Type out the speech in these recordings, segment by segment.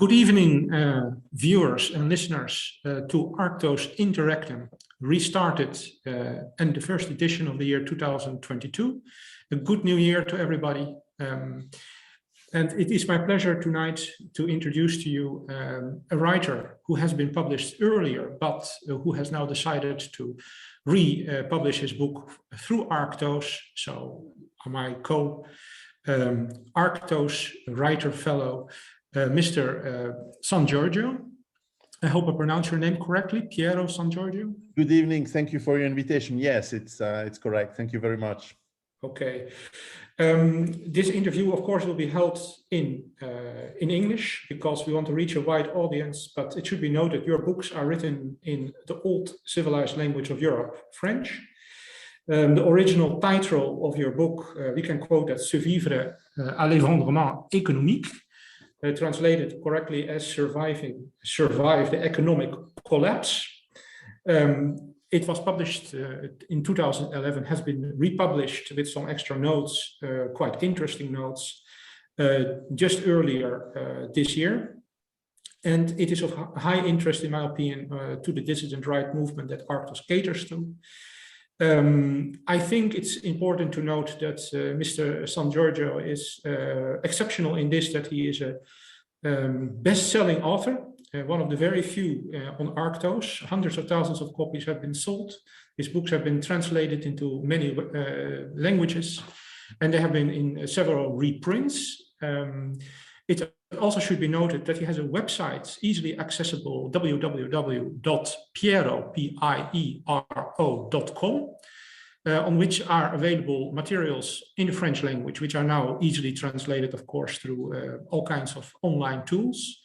Good evening, viewers and listeners to Arktos Interregnum, restarted and the first edition of the year 2022. A good new year to everybody. And it is my pleasure tonight to introduce to you a writer who has been published earlier, but who has now decided to republish his book through Arktos. So my Arktos writer fellow, Mr. San Giorgio. I hope I pronounce your name correctly, Piero San Giorgio. Good evening. Thank you for your invitation. Yes, it's correct. Thank you very much. Okay. This interview, of course, will be held in English because we want to reach a wide audience. But it should be noted your books are written in the old civilized language of Europe, French. The original title of your book, we can quote as Survivre à l'effondrement économique. Translated correctly as survive the economic collapse. It was published in 2011, has been republished with some extra notes, quite interesting notes, just earlier this year. And it is of high interest, in my opinion, to the Dissident Right movement that Arktos caters to. I think it's important to note that Mr. San Giorgio is exceptional in this, that he is a best-selling author, one of the very few on Arktos. Hundreds of thousands of copies have been sold. His books have been translated into many languages, and they have been in several reprints. It also should be noted that he has a website, easily accessible, www.piero.com, on which are available materials in the French language, which are now easily translated, of course, through all kinds of online tools.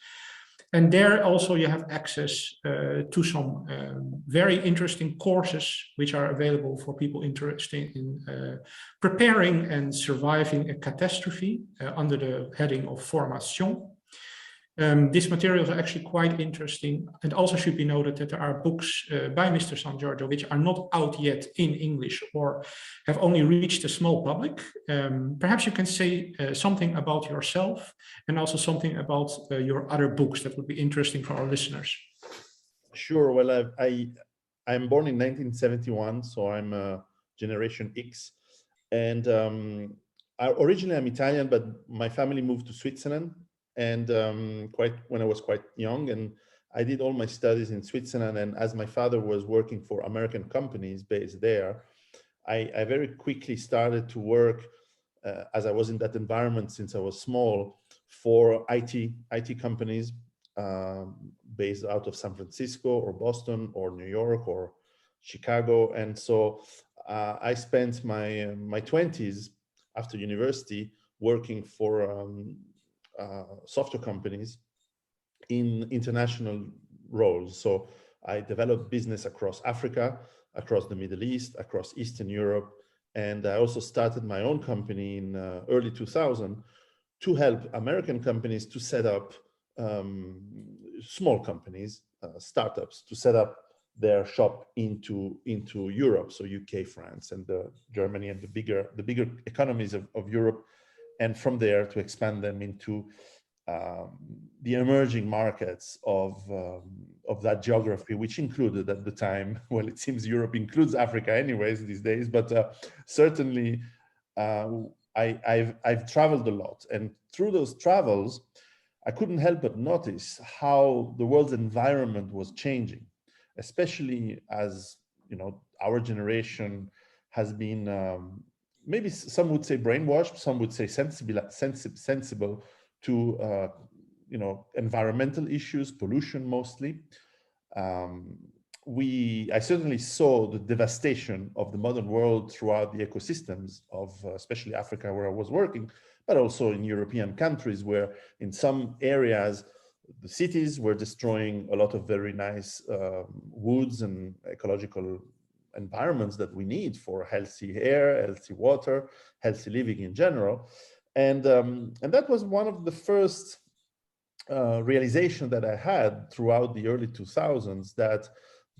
And there also you have access to some very interesting courses which are available for people interested in preparing and surviving a catastrophe under the heading of formation. These materials are actually quite interesting, and also should be noted that there are books by Mr. San Giorgio which are not out yet in English or have only reached a small public. Perhaps you can say something about yourself and also something about your other books that would be interesting for our listeners. Sure. Well, I'm born in 1971, so I'm Generation X, and originally I'm Italian, but my family moved to Switzerland. And when I was quite young, and I did all my studies in Switzerland. And as my father was working for American companies based there, I very quickly started to work as I was in that environment since I was small for IT companies based out of San Francisco or Boston or New York or Chicago. And so I spent my 20s after university working for software companies in international roles. So I developed business across Africa, across the Middle East, across Eastern Europe. And I also started my own company in early 2000 to help American companies to set up small companies, startups, to set up their shop into Europe. So UK, France, and Germany, and the bigger economies of Europe. And from there to expand them into the emerging markets of that geography, which included at the time, well, it seems Europe includes Africa anyways these days, but certainly I've traveled a lot. And through those travels, I couldn't help but notice how the world's environment was changing, especially as, you know, our generation has been maybe some would say brainwashed, some would say sensible to environmental issues, pollution mostly. I certainly saw the devastation of the modern world throughout the ecosystems of especially Africa, where I was working, but also in European countries, where in some areas the cities were destroying a lot of very nice woods and ecological environments that we need for healthy air, healthy water, healthy living in general. And that was one of the first realization that I had throughout the early 2000s, that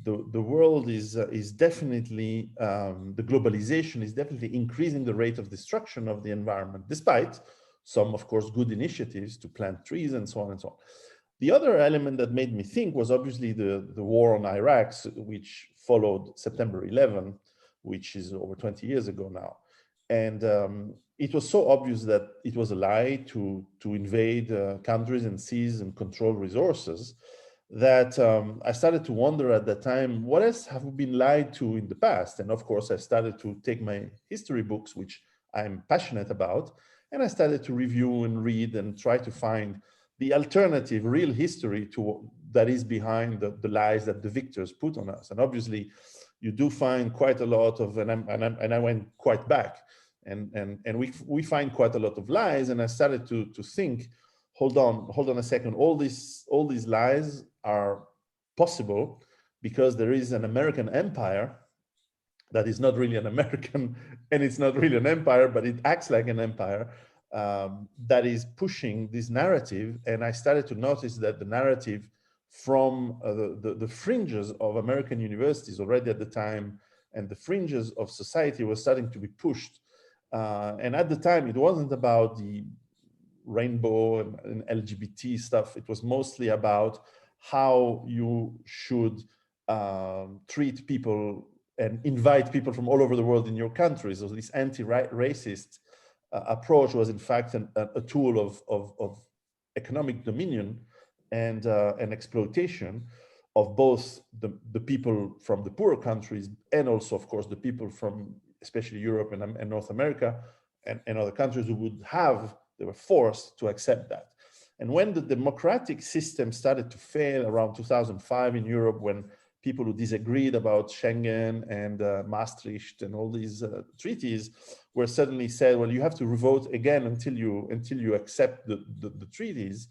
the world is definitely, the globalization is definitely increasing the rate of destruction of the environment, despite some, of course, good initiatives to plant trees and so on and so on. The other element that made me think was obviously the war on Iraq, which followed September 11, which is over 20 years ago now. And it was so obvious that it was a lie to invade countries and seize and control resources that I started to wonder at that time, what else have we been lied to in the past? And of course, I started to take my history books, which I'm passionate about, and I started to review and read and try to find the alternative, real history to that is behind the lies that the victors put on us. And obviously, you do find quite a lot of, and I went quite back, and we find quite a lot of lies. And I started to think, hold on a second, all these lies are possible because there is an American empire that is not really an American, and it's not really an empire, but it acts like an empire that is pushing this narrative. And I started to notice that the narrative from the fringes of American universities already at the time, and the fringes of society was starting to be pushed. And at the time, it wasn't about the rainbow and LGBT stuff. It was mostly about how you should treat people and invite people from all over the world in your country. So this anti-racist approach was in fact a tool of economic dominion and exploitation of both the people from the poorer countries and also, of course, the people from especially Europe and North America and other countries who they were forced to accept that. And when the democratic system started to fail around 2005 in Europe, when people who disagreed about Schengen and Maastricht and all these treaties were suddenly said, well, you have to revote again until you accept the treaties.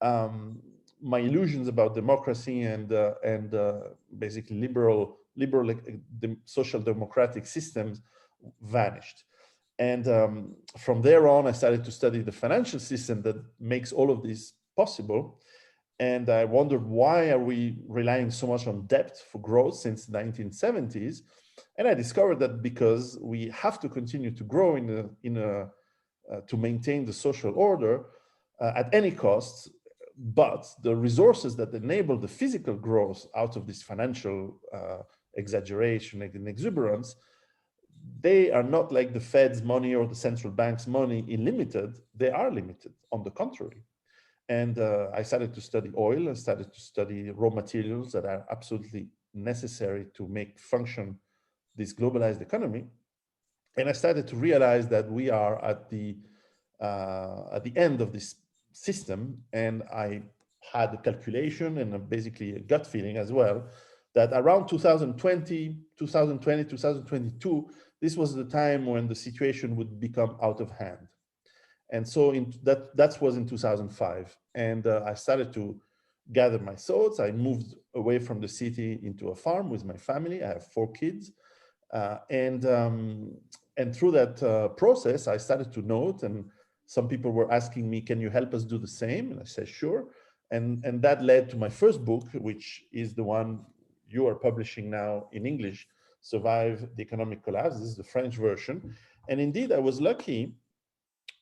My illusions about democracy and basically liberal social democratic systems vanished. And from there on, I started to study the financial system that makes all of this possible. And I wondered, why are we relying so much on debt for growth since the 1970s? And I discovered that because we have to continue to grow to maintain the social order at any cost, but the resources that enable the physical growth out of this financial exaggeration and exuberance, they are not like the Fed's money or the central bank's money unlimited. They are limited, on the contrary. And I started to study oil. I started to study raw materials that are absolutely necessary to make function this globalized economy. And I started to realize that we are at the end of this system. And I had a calculation and basically a gut feeling as well, that around 2020, 2022, this was the time when the situation would become out of hand. And so that was in 2005. And I started to gather my thoughts. I moved away from the city into a farm with my family. I have 4 kids. And through that process, I started to note, and some people were asking me, can you help us do the same? And I said, sure. And that led to my first book, which is the one you are publishing now in English, Survive the Economic Collapse. This is the French version. And indeed, I was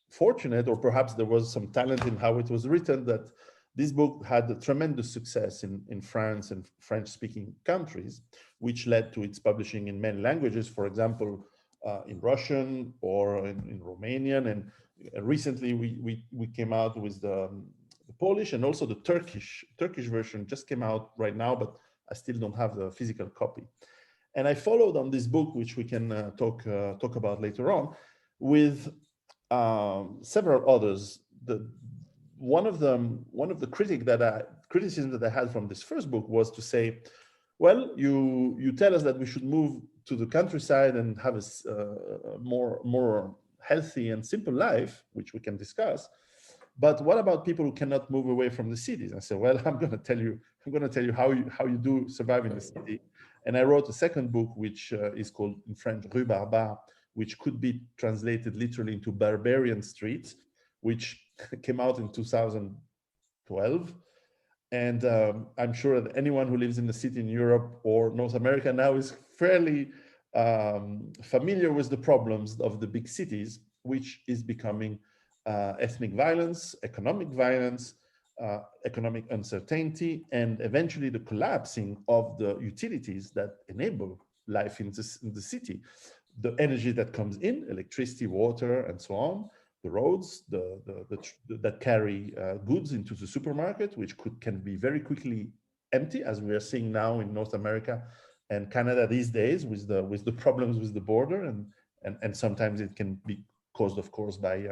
fortunate, or perhaps there was some talent in how it was written, that this book had a tremendous success in France and French-speaking countries, which led to its publishing in many languages, for example, in Russian or in Romanian. And recently we came out with the Polish, and also the Turkish version just came out right now, but I still don't have the physical copy. And I followed on this book, which we can talk about later on, with several others. One of the criticisms that I had from this first book was to say, well, you tell us that we should move to the countryside and have a more healthy and simple life, which we can discuss. But what about people who cannot move away from the cities? I said, well, I'm going to tell you how you do survive in the city. And I wrote a second book, which is called in French Rue Barbare, which could be translated literally into Barbarian Streets, which came out in 2012. And I'm sure that anyone who lives in the city in Europe or North America now is fairly familiar with the problems of the big cities, which is becoming ethnic violence, economic violence, economic uncertainty, and eventually the collapsing of the utilities that enable life in the city. The energy that comes in, electricity, water, and so on, the roads, that carry goods into the supermarket, which can be very quickly empty, as we are seeing now in North America and Canada these days, with the problems with the border, and sometimes it can be caused, of course, by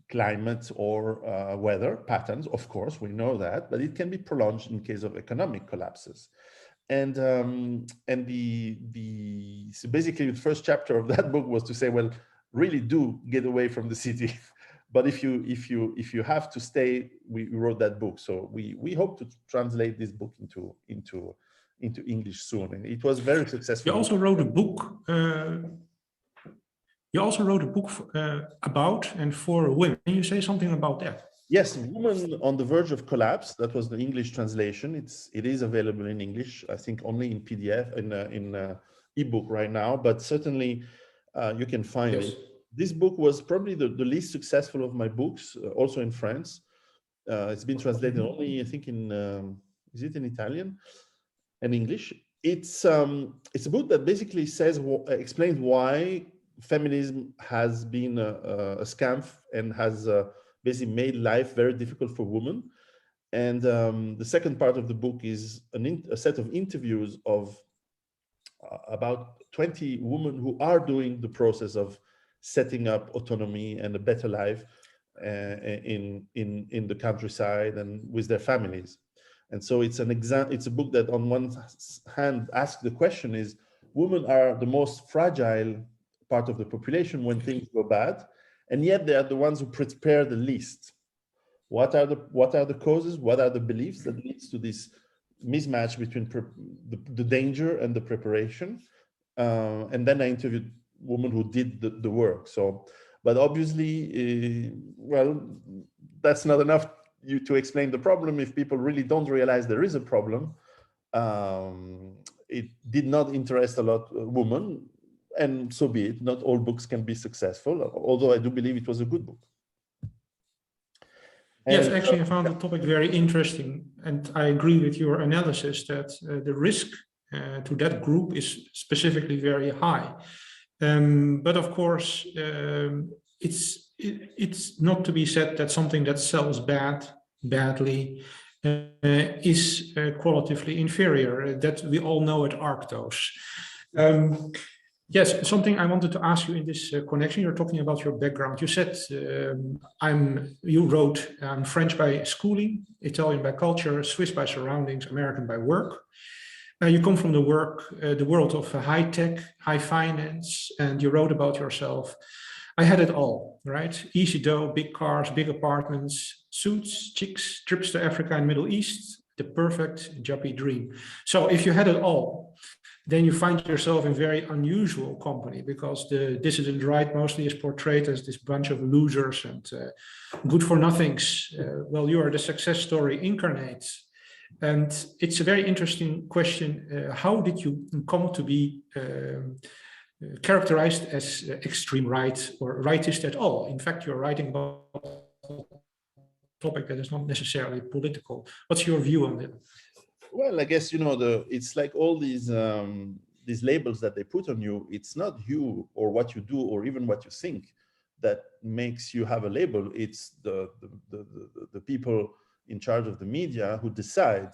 climate or weather patterns. Of course, we know that, but it can be prolonged in case of economic collapses. And so basically the first chapter of that book was to say, well, really do get away from the city. But if you have to stay, we wrote that book. So we hope to translate this book into English soon. And it was very successful. You also wrote a book. About and for women. Can you say something about that? Yes, Woman on the Verge of Collapse. That was the English translation. It is available in English, I think only in PDF, in ebook right now, but certainly you can find it. This book was probably the least successful of my books, also in France. It's been translated only, I think, is it in Italian and English? It's a book that basically explains why feminism has been a scam and has basically made life very difficult for women. And the second part of the book is a set of interviews of about 20 women who are doing the process of setting up autonomy and a better life in the countryside and with their families. And so it's a book that on one hand asks the question is, women are the most fragile part of the population when things go bad, and yet they are the ones who prepare the least. What are the causes? What are the beliefs that leads to this mismatch between the danger and the preparation? And then I interviewed women who did the work. So, but obviously, well, that's not enough to explain the problem if people really don't realize there is a problem. It did not interest a lot of women. And so be it. Not all books can be successful, although I do believe it was a good book. Yes, actually, I found the topic very interesting. And I agree with your analysis that the risk to that group is specifically very high. But of course, it's not to be said that something that sells badly is qualitatively inferior. That we all know at Arktos. Yes, something I wanted to ask you in this connection. You're talking about your background. You said you wrote, I'm French by schooling, Italian by culture, Swiss by surroundings, American by work. You come from the world of high tech, high finance, and you wrote about yourself. I had it all, right? Easy dough, big cars, big apartments, suits, chicks, trips to Africa and Middle East, the perfect juppie dream. So if you had it all, then you find yourself in very unusual company, because the Dissident Right mostly is portrayed as this bunch of losers and good for nothings. Well, you are the success story incarnate. And it's a very interesting question. How did you come to be characterized as extreme right or rightist at all? In fact, you're writing about a topic that is not necessarily political. What's your view on it? Well, I guess, it's like all these labels that they put on you. It's not you or what you do or even what you think that makes you have a label. It's the people in charge of the media who decide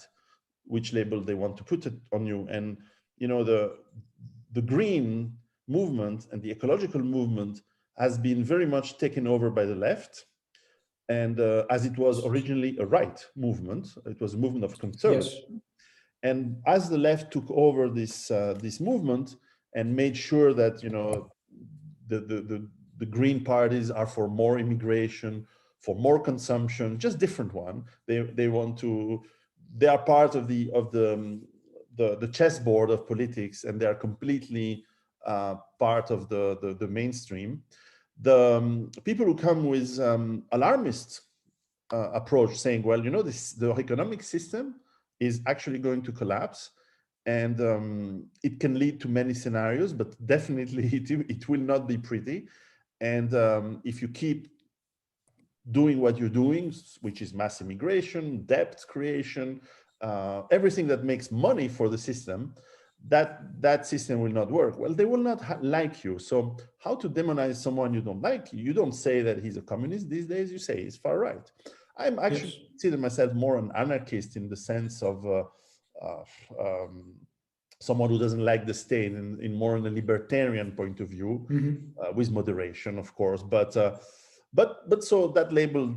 which label they want to put it on you. And, the green movement and the ecological movement has been very much taken over by the left. And as it was originally a right movement, it was a movement of conservatism. Yes. And as the left took over this movement and made sure that the green parties are for more immigration, for more consumption, just different one. They are part of the chessboard of politics, and they are completely part of the mainstream. The people who come with alarmist approach, saying, well, the economic system is actually going to collapse, and it can lead to many scenarios, but definitely it will not be pretty. And if you keep doing what you're doing, which is mass immigration, debt creation, everything that makes money for the system, that system will not work. Well, they will not like you. So how to demonize someone you don't like? You don't say that he's a communist these days, you say he's far right. I'm actually consider myself more an anarchist in the sense of someone who doesn't like the state in more in a libertarian point of view, with moderation, of course. But so that label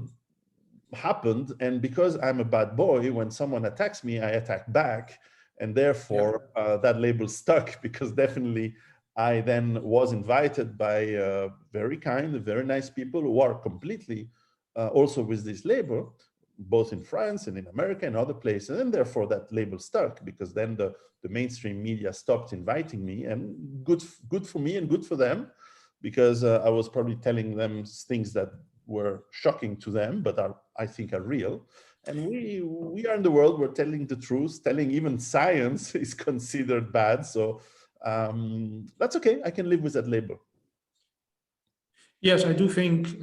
happened, and because I'm a bad boy, when someone attacks me, I attack back, and therefore that label stuck, because definitely I then was invited by very kind, very nice people who are completely also with this label, both in France and in America and other places, and therefore that label stuck, because then the mainstream media stopped inviting me, and good for me and good for them, because I was probably telling them things that were shocking to them, but I think are real. And we are in the world where telling the truth, telling even science is considered bad. So that's okay. I can live with that label. Yes, I do think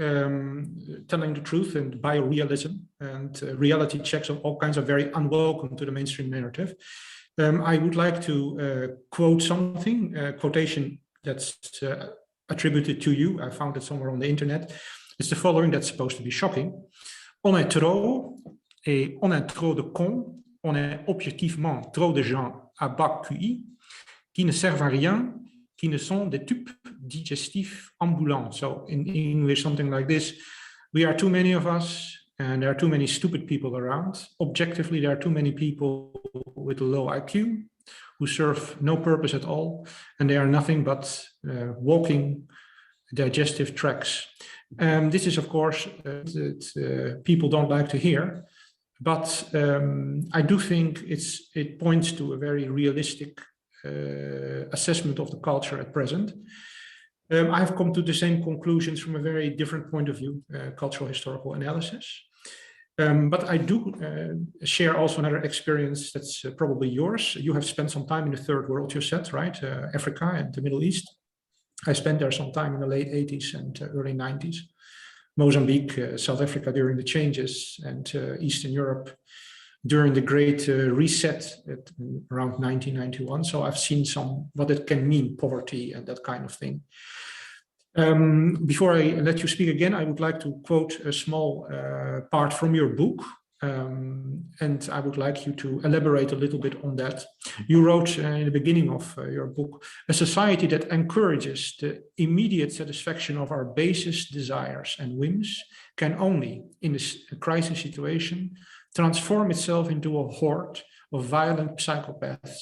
telling the truth and biorealism and reality checks of all kinds are very unwelcome to the mainstream narrative. I would like to quote something, a quotation that's attributed to you. I found it somewhere on the internet. It's the following that's supposed to be shocking. On est trop et on est trop de cons. On est objectivement trop de gens à bas QI qui ne servent à rien, qui ne sont des tubes digestifs ambulants. So in English, something like this: we are too many of us, and there are too many stupid people around. Objectively, there are too many people with a low IQ who serve no purpose at all, and they are nothing but walking digestive tracts. This is, of course, that people don't like to hear, but I do think it points to a very realistic assessment of the culture at present. I've come to the same conclusions from a very different point of view, cultural historical analysis. But I do share also another experience that's probably yours. You have spent some time in the third world, you said, right? Africa and the Middle East. I spent there some time in the late 80s and early 90s. Mozambique, South Africa during the changes, and Eastern Europe during the Great Reset around 1991. So I've seen what it can mean, poverty and that kind of thing. Before I let you speak again, I would like to quote a small part from your book. And I would like you to elaborate a little bit on that. You wrote in the beginning of your book, a society that encourages the immediate satisfaction of our basest desires and whims can only, in a crisis situation, transform itself into a horde of violent psychopaths.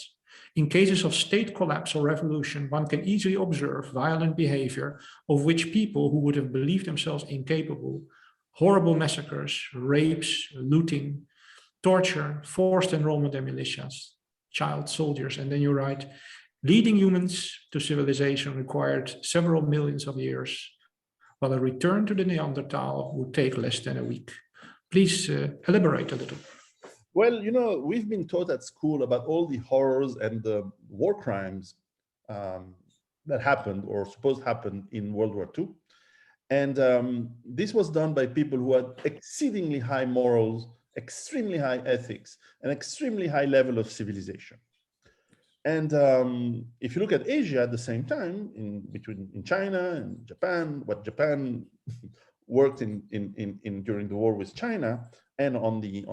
In cases of state collapse or revolution, one can easily observe violent behavior of which people who would have believed themselves incapable, horrible massacres, rapes, looting, torture, forced enrollment in militias, child soldiers. And then you write, leading humans to civilization required several millions of years, while a return to the Neanderthal would take less than a week. Please elaborate a little. Well, we've been taught at school about all the horrors and the war crimes that happened or supposed happened in World War II. And this was done by people who had exceedingly high morals, extremely high ethics, and extremely high level of civilization. And if you look at Asia at the same time, in China and Japan, what Japan worked in during the war with China, and on the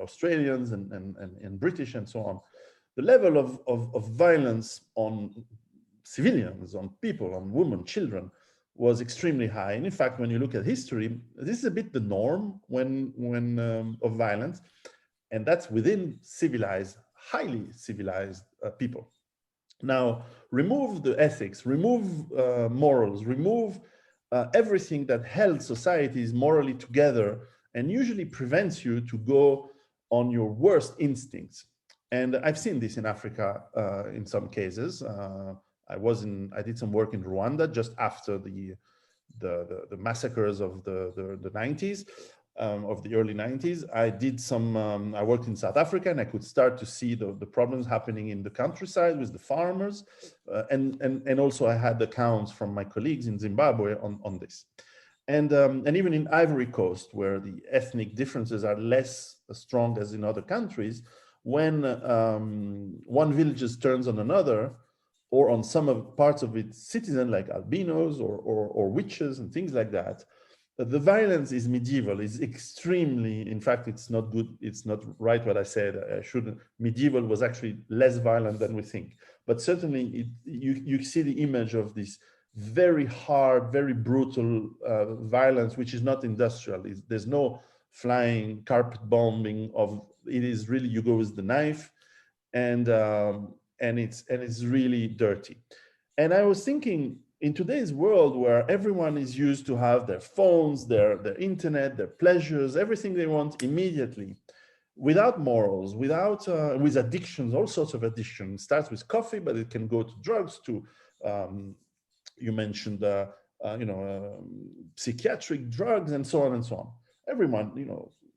Australians and British and so on, the level of violence on civilians, on people, on women, children, was extremely high. And in fact, when you look at history, this is a bit the norm of violence, and that's within civilized, highly civilized people. Now, remove the ethics, remove morals, remove everything that held societies morally together and usually prevents you to go on your worst instincts. And I've seen this in Africa in some cases. I did some work in Rwanda just after the massacres of the 90s, of the early 90s. I worked in South Africa, and I could start to see the problems happening in the countryside with the farmers. And also I had accounts from my colleagues in Zimbabwe on this. And even in Ivory Coast, where the ethnic differences are less strong as in other countries, when one village turns on another, or on some of parts of its citizens, like albinos or witches and things like that, the violence is medieval, is extremely, in fact, it's not good, it's not right what I said, I shouldn't, medieval was actually less violent than we think. But certainly you see the image of this very hard, very brutal violence, which is not industrial. There's no flying carpet bombing of, it is really, you go with the knife, and it's really dirty. And I was thinking, in today's world where everyone is used to have their phones, their internet, their pleasures, everything they want immediately, without morals, without with addictions, all sorts of addictions. It starts with coffee, but it can go to drugs, to you mentioned psychiatric drugs, and so on and so on. Everyone,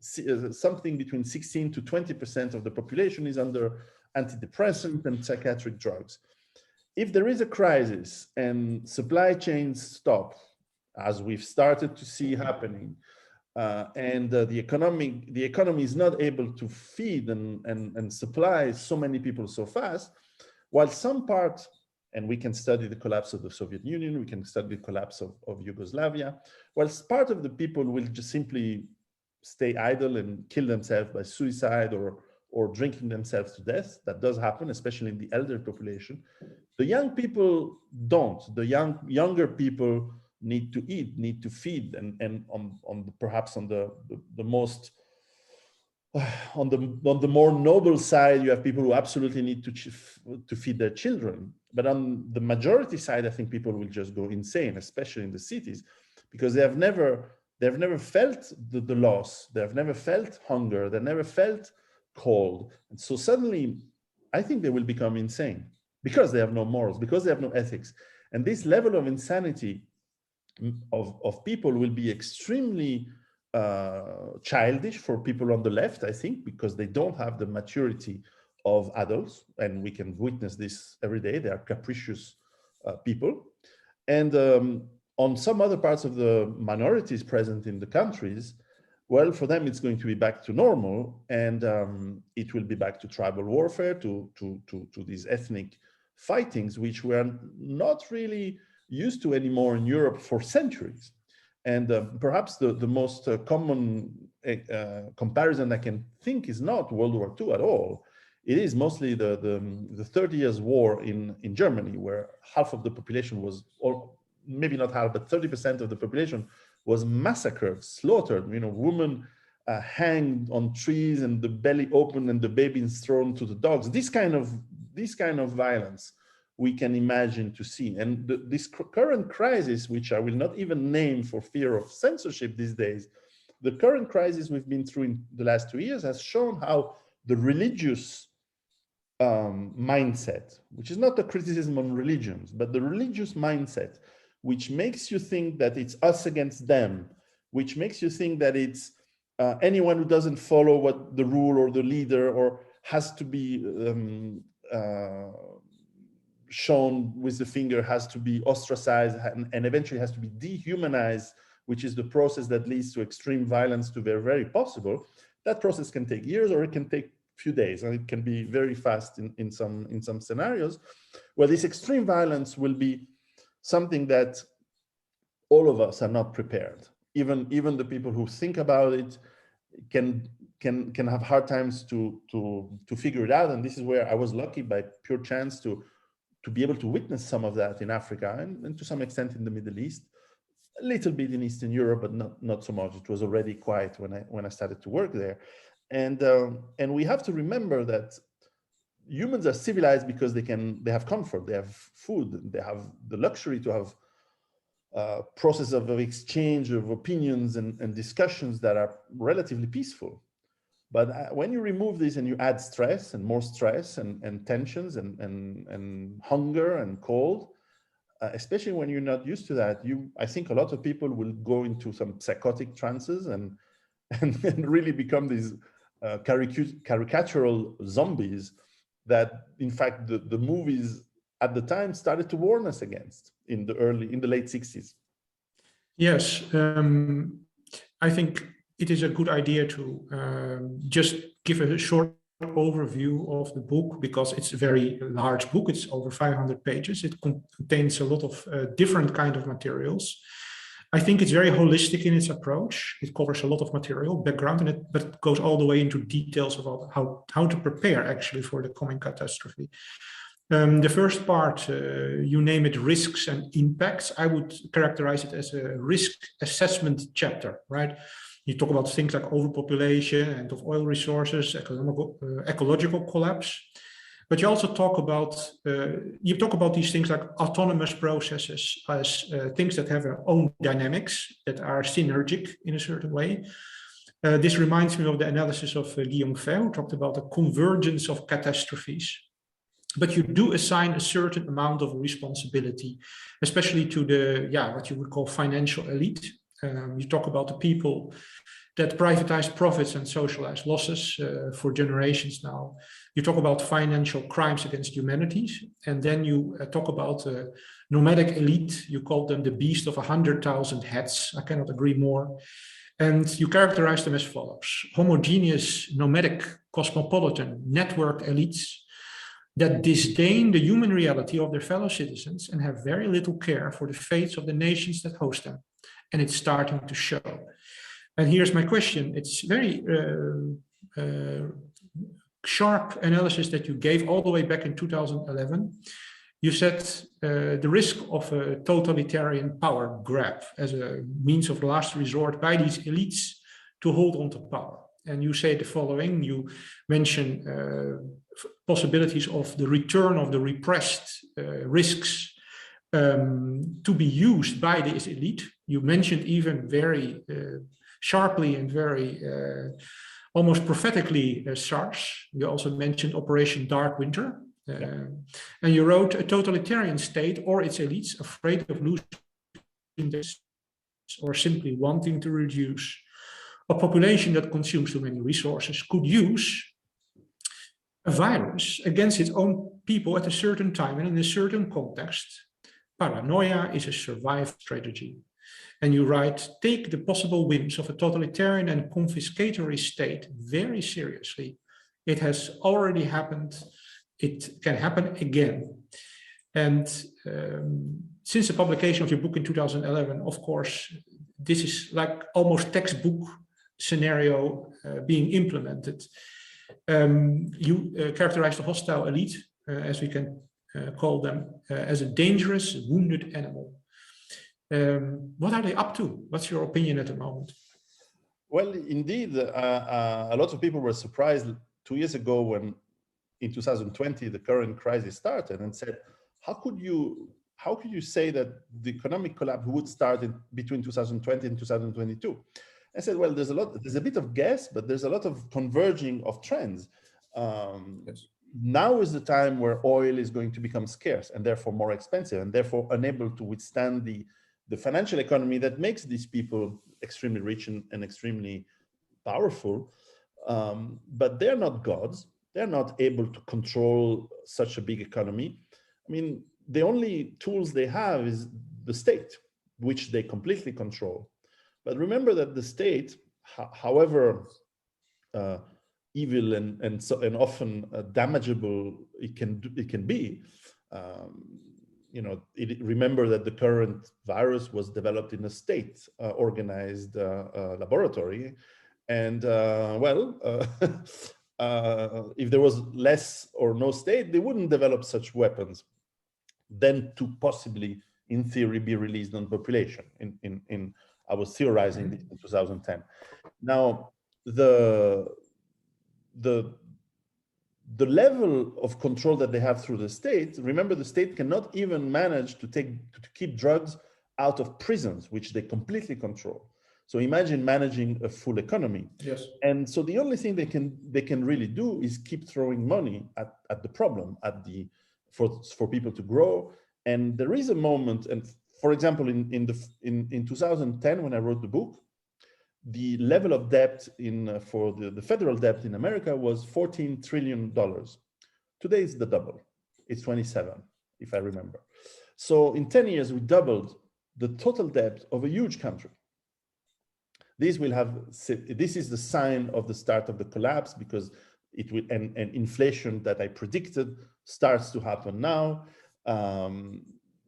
something between 16 to 20% of the population is under antidepressant and psychiatric drugs. If there is a crisis and supply chains stop, as we've started to see happening, and the economy is not able to feed and supply so many people so fast, while some part, and we can study the collapse of the Soviet Union, we can study the collapse of Yugoslavia, whilst part of the people will just simply stay idle and kill themselves by suicide or drinking themselves to death. That does happen, especially in the elder population. The young people don't. The younger people need to eat, need to feed, and perhaps on the most on the more noble side, you have people who absolutely need to feed their children. But on the majority side, I think people will just go insane, especially in the cities, because they've never felt the loss. They've never felt hunger. They've never felt cold. And so suddenly, I think they will become insane because they have no morals, because they have no ethics. And this level of insanity of people will be extremely childish for people on the left, I think, because they don't have the maturity of adults. And we can witness this every day. They are capricious people. And on some other parts of the minorities present in the countries, well, for them, it's going to be back to normal, and it will be back to tribal warfare, to these ethnic fightings, which we are not really used to anymore in Europe for centuries. And perhaps the most common comparison I can think is not World War II at all. It is mostly the 30 Years War in Germany, where half of the population was, or maybe not half, but 30% of the population was massacred, slaughtered. Women hanged on trees and the belly open and the babies thrown to the dogs. This kind of violence we can imagine to see. And this current crisis, which I will not even name for fear of censorship these days, the current crisis we've been through in the last 2 years has shown how the religious mindset, which is not a criticism on religions, but the religious mindset, which makes you think that it's us against them, which makes you think that it's anyone who doesn't follow what the rule or the leader or has to be shown with the finger, has to be ostracized, and eventually has to be dehumanized, which is the process that leads to extreme violence to be very possible. That process can take years, or it can take a few days, and it can be very fast in some scenarios, where this extreme violence will be something that all of us are not prepared. Even the people who think about it can have hard times to figure it out. And this is where I was lucky by pure chance to be able to witness some of that in Africa and to some extent in the Middle East, a little bit in Eastern Europe, but not so much. It was already quiet when I started to work there. And we have to remember that humans are civilized because they have comfort, they have food, they have the luxury to have process of exchange of opinions and discussions that are relatively peaceful. But when you remove this and you add stress and more stress and tensions and hunger and cold, especially when you're not used to that, I think a lot of people will go into some psychotic trances and really become these caricatural zombies that, in fact, the movies at the time started to warn us against in the late 60s. Yes, I think it is a good idea to just give a short overview of the book, because it's a very large book. It's over 500 pages. It contains a lot of different kind of materials. I think it's very holistic in its approach. It covers a lot of material, background in it, but it goes all the way into details about how to prepare actually for the coming catastrophe. The first part, you name it risks and impacts. I would characterize it as a risk assessment chapter, right? You talk about things like overpopulation and of oil resources, ecological collapse. But you also talk about these things like autonomous processes as things that have their own dynamics, that are synergic in a certain way. This reminds me of the analysis of Guillaume Fay, who talked about the convergence of catastrophes. But you do assign a certain amount of responsibility, especially to the, what you would call financial elite. You talk about the people that privatize profits and socialize losses for generations now. You talk about financial crimes against humanity, and then you talk about nomadic elite. You call them the beast of 100,000 heads. I cannot agree more. And you characterize them as follows: homogeneous, nomadic, cosmopolitan, network elites that disdain the human reality of their fellow citizens and have very little care for the fates of the nations that host them. And it's starting to show. And here's my question. It's very sharp analysis that you gave all the way back in 2011. You said the risk of a totalitarian power grab as a means of last resort by these elites to hold on to power. And you say the following: you mention possibilities of the return of the repressed risks to be used by this elite. You mentioned even very sharply and very almost prophetically SARS. You also mentioned Operation Dark Winter. And you wrote, a totalitarian state or its elites afraid of losing this or simply wanting to reduce a population that consumes too many resources could use a virus against its own people at a certain time and in a certain context. Paranoia is a survival strategy. And you write, take the possible whims of a totalitarian and confiscatory state very seriously. It has already happened. It can happen again. And since the publication of your book in 2011, of course, this is like almost textbook scenario being implemented. You characterize the hostile elite, as we can call them, as a dangerous, wounded animal. What are they up to? What's your opinion at the moment? Well, indeed, a lot of people were surprised 2 years ago when in 2020, the current crisis started, and said, how could you say that the economic collapse would start between 2020 and 2022? I said, well, there's a bit of guess, but there's a lot of converging of trends. Yes. Now is the time where oil is going to become scarce and therefore more expensive and therefore unable to withstand the financial economy that makes these people extremely rich and extremely powerful. But they're not gods. They're not able to control such a big economy. I mean, the only tools they have is the state, which they completely control. But remember that the state, however evil and often damageable it can be, remember that the current virus was developed in a state organized laboratory, and if there was less or no state, they wouldn't develop such weapons then to possibly, in theory, be released on population. I was theorizing this in 2010. Now, the level of control that they have through the state, remember the state cannot even manage to keep drugs out of prisons, which they completely control. So imagine managing a full economy. Yes. And so the only thing they can really do is keep throwing money at the problem, for people to grow. And there is a moment, and for example, in 2010, when I wrote the book, the level of debt for the federal debt in America was $14 trillion. Today it's the double. It's 27, if I remember. So in 10 years, we doubled the total debt of a huge country. This is the sign of the start of the collapse, because it will, and inflation that I predicted starts to happen now.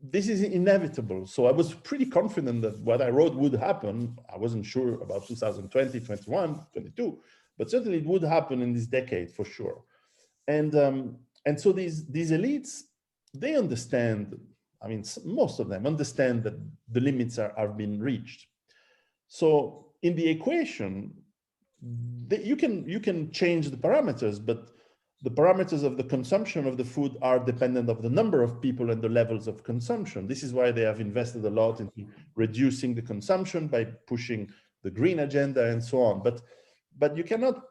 This is inevitable. So I was pretty confident that what I wrote would happen. I wasn't sure about 2020, 21, 22, but certainly it would happen in this decade for sure. And so these elites, they understand, I mean, most of them understand that the limits are being reached. So in the equation, you can change the parameters, but the parameters of the consumption of the food are dependent of the number of people and the levels of consumption. This is why they have invested a lot into reducing the consumption by pushing the green agenda and so on. But you cannot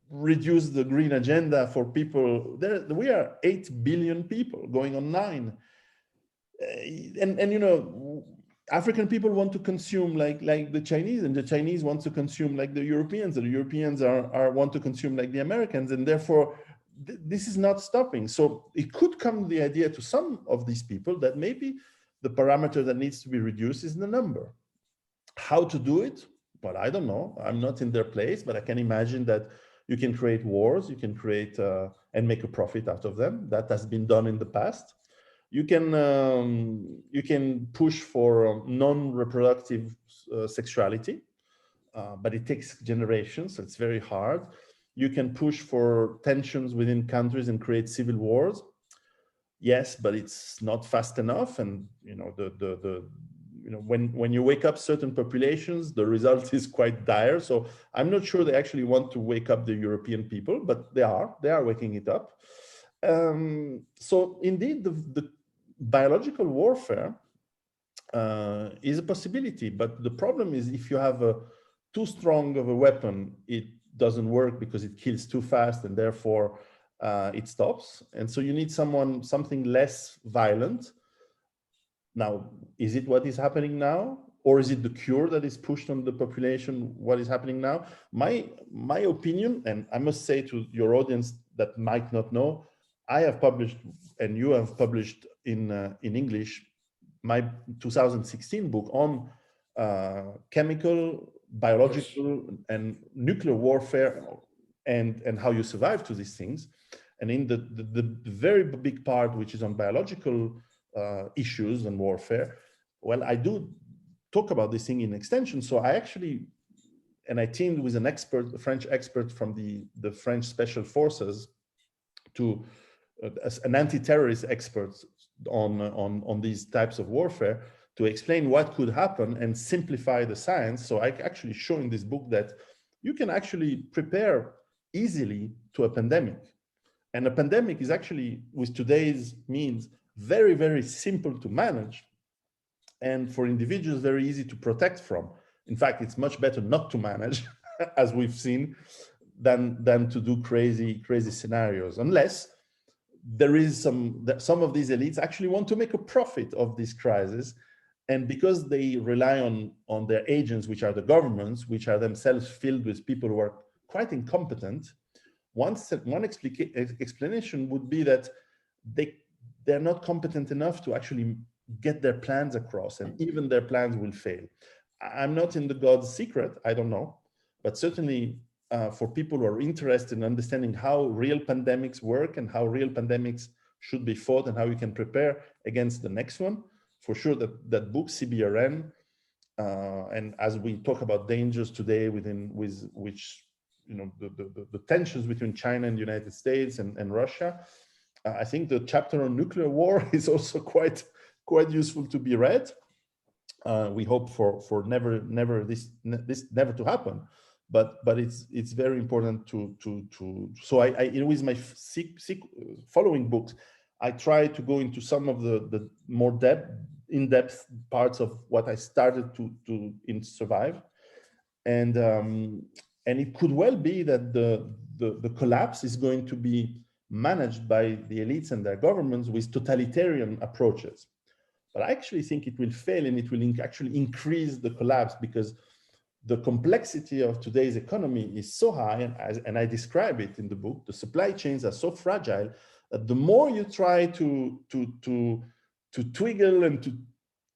reduce the green agenda for people. We are 8 billion people, going on 9. And you know, African people want to consume like the Chinese, and the Chinese want to consume like the Europeans, and the Europeans want to consume like the Americans, and therefore this is not stopping. So it could come the idea to some of these people that maybe the parameter that needs to be reduced is the number. How to do it? Well, I don't know. I'm not in their place, but I can imagine that you can create wars, you can create and make a profit out of them. That has been done in the past. You can push for non-reproductive sexuality, but it takes generations, so it's very hard. You can push for tensions within countries and create civil wars. Yes, but it's not fast enough. And you know, when you wake up certain populations, the result is quite dire. So I'm not sure they actually want to wake up the European people, but they are waking it up. So indeed, the biological warfare is a possibility, but the problem is if you have too strong of a weapon, it doesn't work because it kills too fast, and therefore it stops. And so you need something less violent. Now, is it what is happening now, or is it the cure that is pushed on the population? What is happening now? My opinion, and I must say to your audience that might not know, I have published, and you have published in English, my 2016 book on chemical, biological, and nuclear warfare, and how you survive to these things. And in the very big part, which is on biological issues and warfare, well, I do talk about this thing in extension. So I actually, and I teamed with an expert, a French expert from the French Special Forces, to as an anti-terrorist expert on these types of warfare, to explain what could happen and simplify the science. So I actually show in this book that you can actually prepare easily to a pandemic. And a pandemic is actually, with today's means, very, very simple to manage. And for individuals, very easy to protect from. In fact, it's much better not to manage, as we've seen, than to do crazy scenarios, unless there is some of these elites actually want to make a profit of this crisis. And because they rely on their agents, which are the governments, which are themselves filled with people who are quite incompetent, one explanation would be that they're not competent enough to actually get their plans across, and even their plans will fail. I'm not in the God's secret, I don't know, but certainly for people who are interested in understanding how real pandemics work and how real pandemics should be fought and how you can prepare against the next one, for sure that book, CBRN, and as we talk about dangers today with which, you know, the tensions between China and the United States and Russia, I think the chapter on nuclear war is also quite useful to be read. We hope for never this never to happen, but it's very important to. So I with my following books, I try to go into some of the more in-depth parts of what I started to survive, and it could well be that the collapse is going to be managed by the elites and their governments with totalitarian approaches. But I actually think it will fail, and it will actually increase the collapse, because the complexity of today's economy is so high, and I describe it in the book. The supply chains are so fragile that the more you try to twiggle and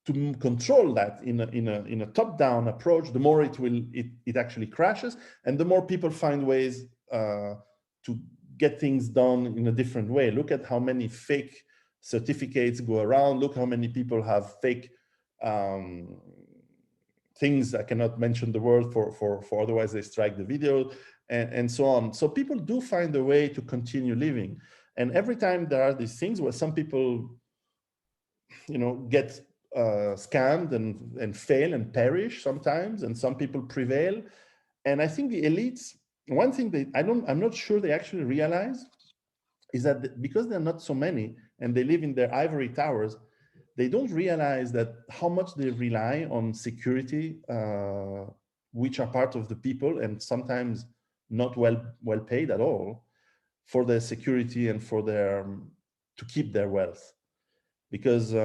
to control that in a top-down approach, the more it actually crashes, and the more people find ways to get things done in a different way. Look at how many fake certificates go around. Look how many people have fake things. I cannot mention the word for otherwise they strike the video, and so on. So people do find a way to continue living. And every time there are these things where some people, get scammed and fail and perish sometimes, and some people prevail. And I think the elites, one thing I'm not sure they actually realize is that because there are not so many and they live in their ivory towers, they don't realize that how much they rely on security, which are part of the people and sometimes not well paid at all, for their security and for to keep their wealth. Because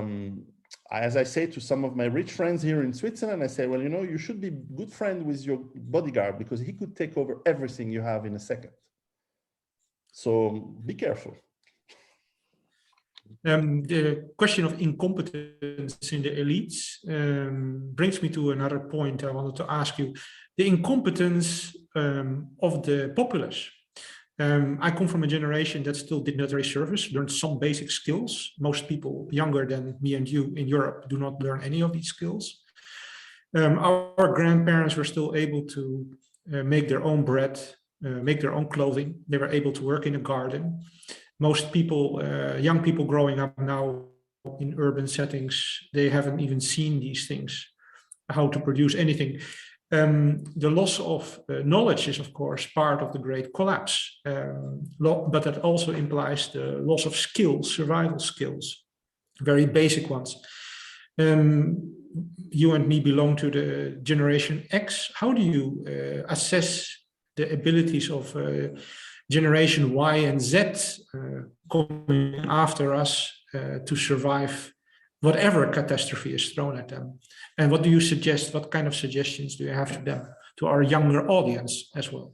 as I say to some of my rich friends here in Switzerland, I say, well, you should be good friend with your bodyguard because he could take over everything you have in a second. So be careful. The question of incompetence in the elites brings me to another point I wanted to ask you. The incompetence of the populace. I come from a generation that still did military service, learned some basic skills. Most people younger than me and you in Europe do not learn any of these skills. Our grandparents were still able to make their own bread, make their own clothing. They were able to work in a garden. Most people, young people growing up now in urban settings, they haven't even seen these things, how to produce anything. The loss of knowledge is, of course, part of the Great Collapse, but that also implies the loss of skills, survival skills, very basic ones. You and me belong to the Generation X. How do you assess the abilities of Generation Y and Z coming after us to survive whatever catastrophe is thrown at them? And what do you suggest? What kind of suggestions do you have to them, to our younger audience as well?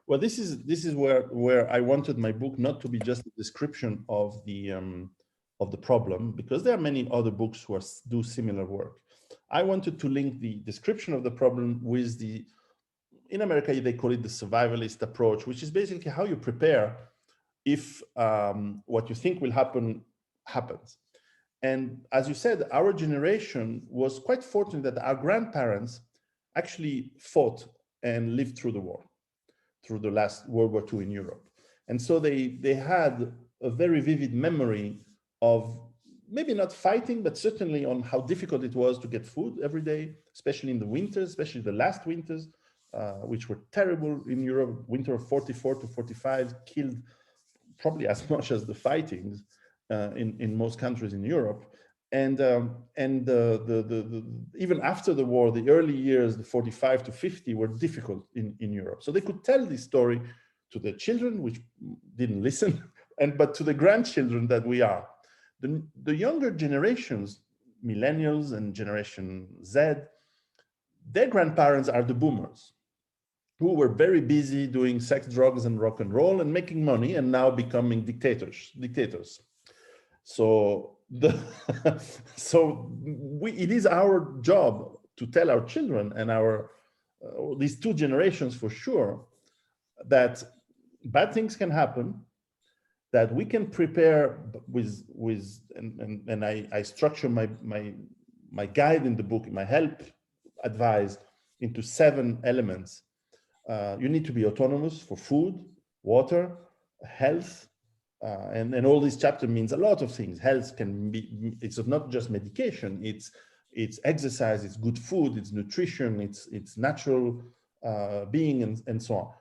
Well, this is where I wanted my book not to be just a description of the problem, because there are many other books who do similar work. I wanted to link the description of the problem with in America, they call it the survivalist approach, which is basically how you prepare if what you think will happen happens. And as you said, our generation was quite fortunate that our grandparents actually fought and lived through the war, through the last World War II in Europe. And so they had a very vivid memory of maybe not fighting, but certainly on how difficult it was to get food every day, especially in the winters, especially the last winters, which were terrible in Europe. Winter of 44 to 45 killed probably as much as the fightings in most countries in Europe. And even after the war, the early years, the 45 to 50, were difficult in Europe. So they could tell this story to their children, which didn't listen, but to the grandchildren that we are. The younger generations, millennials and Generation Z, their grandparents are the boomers, who were very busy doing sex, drugs, and rock and roll and making money, and now becoming dictators. So it is our job to tell our children and these two generations for sure that bad things can happen, that we can prepare and I structure my guide in the book, my help advice into 7 elements. You need to be autonomous for food, water, health, and all this chapter means a lot of things. Health can be, it's not just medication, it's exercise, it's good food, it's nutrition, it's natural being, and so on.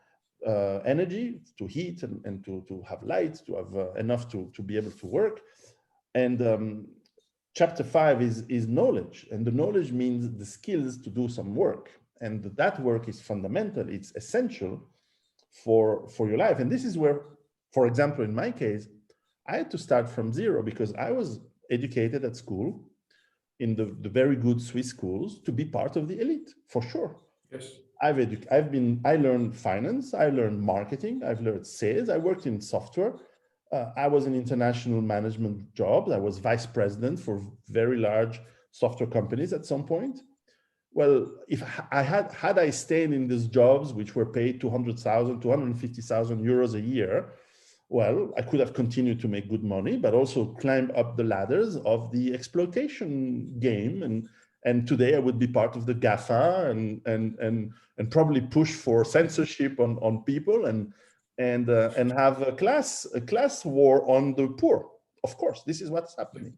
Energy, to heat and to have light, to have enough to be able to work. And chapter 5 is knowledge, and the knowledge means the skills to do some work. And that work is fundamental, it's essential for your life. And this is where, for example, in my case, I had to start from zero because I was educated at school in the very good Swiss schools to be part of the elite, for sure. Yes. I learned finance, I learned marketing, I've learned sales, I worked in software. I was in international management jobs. I was vice president for very large software companies at some point. Well, if I had I stayed in these jobs, which were paid 200,000, 250,000 euros a year, well, I could have continued to make good money, but also climb up the ladders of the exploitation game. And today I would be part of the GAFA and probably push for censorship on people and have a class war on the poor. Of course, this is what's happening.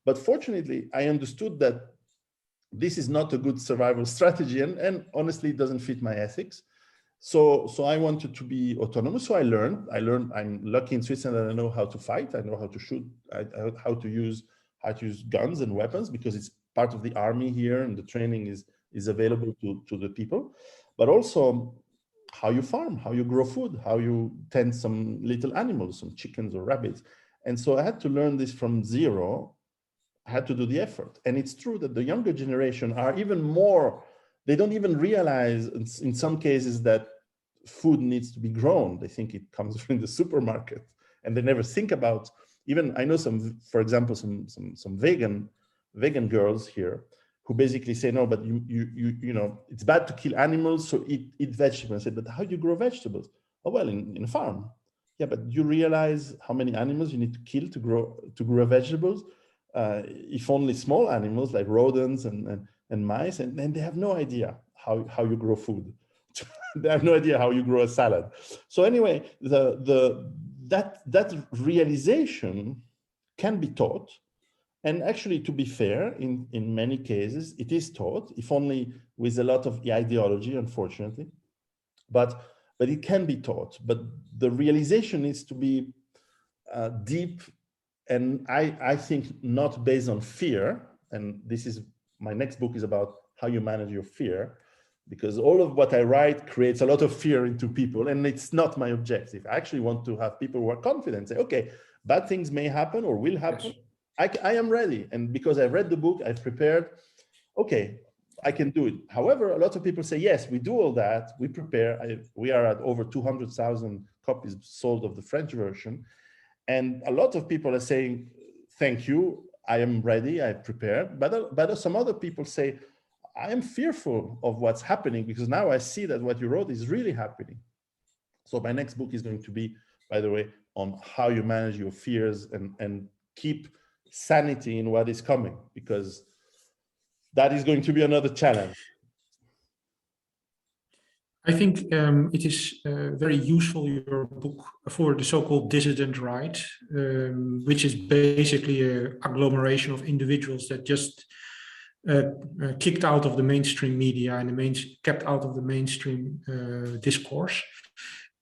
But fortunately, I understood that this is not a good survival strategy, and honestly, it doesn't fit my ethics. So I wanted to be autonomous. So I learned. I'm lucky in Switzerland. I know how to fight. I know how to shoot. How to use guns and weapons, because it's part of the army here, and the training is available to the people. But also how you farm, how you grow food, how you tend some little animals, some chickens or rabbits. And so I had to learn this from zero. I had to do the effort. And it's true that the younger generation are even more, they don't even realize in some cases that food needs to be grown. They think it comes from the supermarket, and they never think about, even I know some, for example, some vegan girls here who basically say, no, but you know, it's bad to kill animals, so eat vegetables. I said, but how do you grow vegetables? Oh, well, in a farm. Yeah, but you realize how many animals you need to kill to grow vegetables? If only small animals like rodents and mice, and then they have no idea how you grow food. They have no idea how you grow a salad. So anyway, that realization can be taught. And actually, to be fair, in many cases, it is taught, if only with a lot of ideology, unfortunately. But it can be taught. But the realization needs to be deep, and I think not based on fear. And this is, my next book is about how you manage your fear, because all of what I write creates a lot of fear into people, and it's not my objective. I actually want to have people who are confident, say, okay, bad things may happen or will happen. Yes. I am ready. And because I've read the book, I've prepared, okay, I can do it. However, a lot of people say, yes, we do all that, we prepare. We are at over 200,000 copies sold of the French version. And a lot of people are saying, thank you, I am ready, I've prepared. But some other people say, I am fearful of what's happening, because now I see that what you wrote is really happening. So my next book is going to be, by the way, on how you manage your fears and keep sanity in what is coming, because that is going to be another challenge. I think it is very useful, your book, for the so-called Dissident Right, which is basically an agglomeration of individuals that just kicked out of the mainstream media and kept out of the mainstream discourse.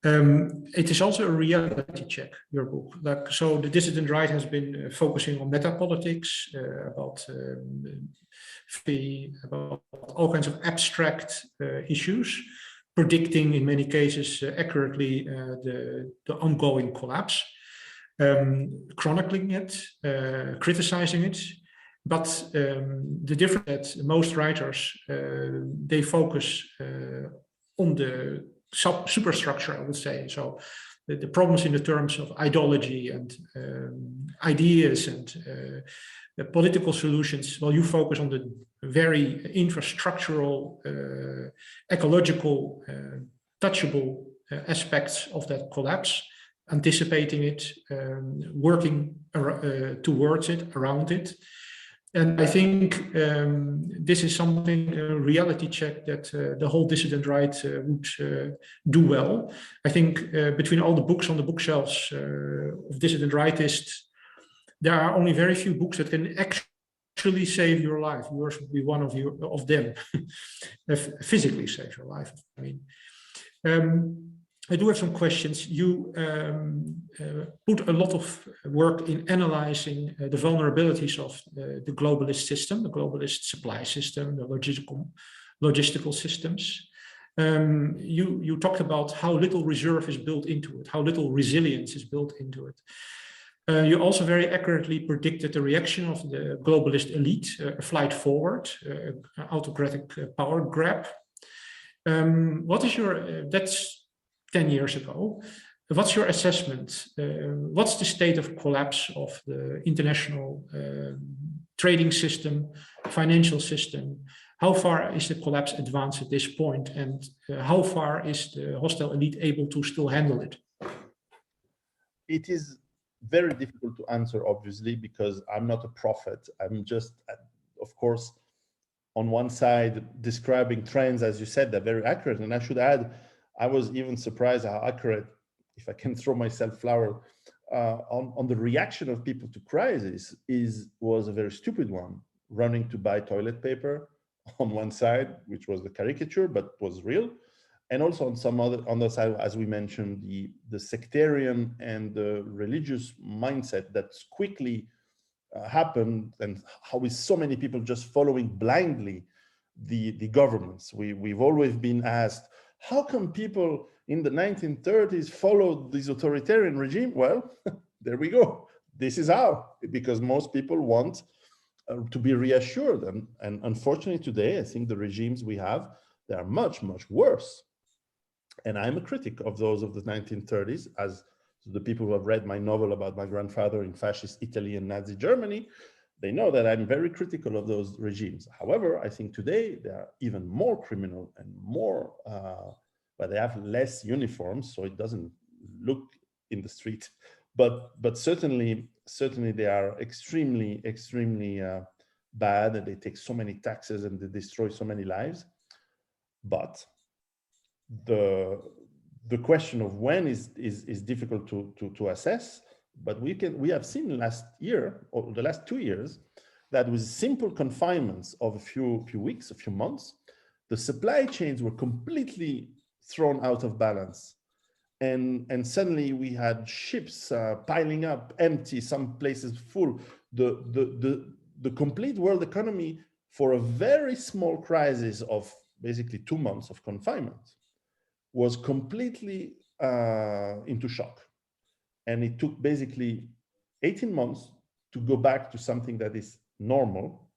It is also a reality check, your book. So the Dissident Right has been focusing on meta-politics, about all kinds of abstract issues, predicting in many cases accurately the ongoing collapse, chronicling it, criticizing it. But the difference that most writers, they focus on the superstructure, I would say. So the problems in the terms of ideology and ideas and political solutions. Well, you focus on the very infrastructural, ecological, touchable aspects of that collapse, anticipating it, working towards it, around it. And I think this is something, a reality check, that the whole Dissident Right would do well. I think between all the books on the bookshelves of Dissident Rightists, there are only very few books that can actually save your life. Yours would be one of them, physically save your life. I mean, I do have some questions. You put a lot of work in analyzing the vulnerabilities of the globalist system, the globalist supply system, the logistical systems. You talked about how little reserve is built into it, how little resilience is built into it. You also very accurately predicted the reaction of the globalist elite, a flight forward, autocratic power grab. What is your, that's 10 years ago. what's your assessment? What's the state of collapse of the international trading system, financial system? How far is the collapse advanced at this point? And how far is the hostile elite able to still handle it? It is very difficult to answer, obviously, because I'm not a prophet. I'm just, of course, on one side describing trends, as you said, they're very accurate. And I should add, I was even surprised how accurate, if I can throw myself flower, on the reaction of people to crisis was a very stupid one. Running to buy toilet paper on one side, which was the caricature, but was real. And also on some other side, as we mentioned, the sectarian and the religious mindset that's quickly happened, and how is so many people just following blindly the governments. We've always been asked, how come people in the 1930s followed this authoritarian regime? Well, there we go. This is how, because most people want to be reassured. And unfortunately today, I think the regimes we have, they are much, much worse. And I'm a critic of those of the 1930s, as the people who have read my novel about my grandfather in fascist Italy and Nazi Germany, they know that I'm very critical of those regimes. However, I think today they are even more criminal and more, but they have less uniforms, so it doesn't look in the street. But certainly they are extremely bad, and they take so many taxes and they destroy so many lives. But the question of when is difficult to assess. But we have seen last year, or the last 2 years, that with simple confinements of a few weeks, a few months, the supply chains were completely thrown out of balance. And suddenly we had ships piling up, empty, some places full. The complete world economy, for a very small crisis of basically 2 months of confinement, was completely into shock. And it took basically 18 months to go back to something that is normal.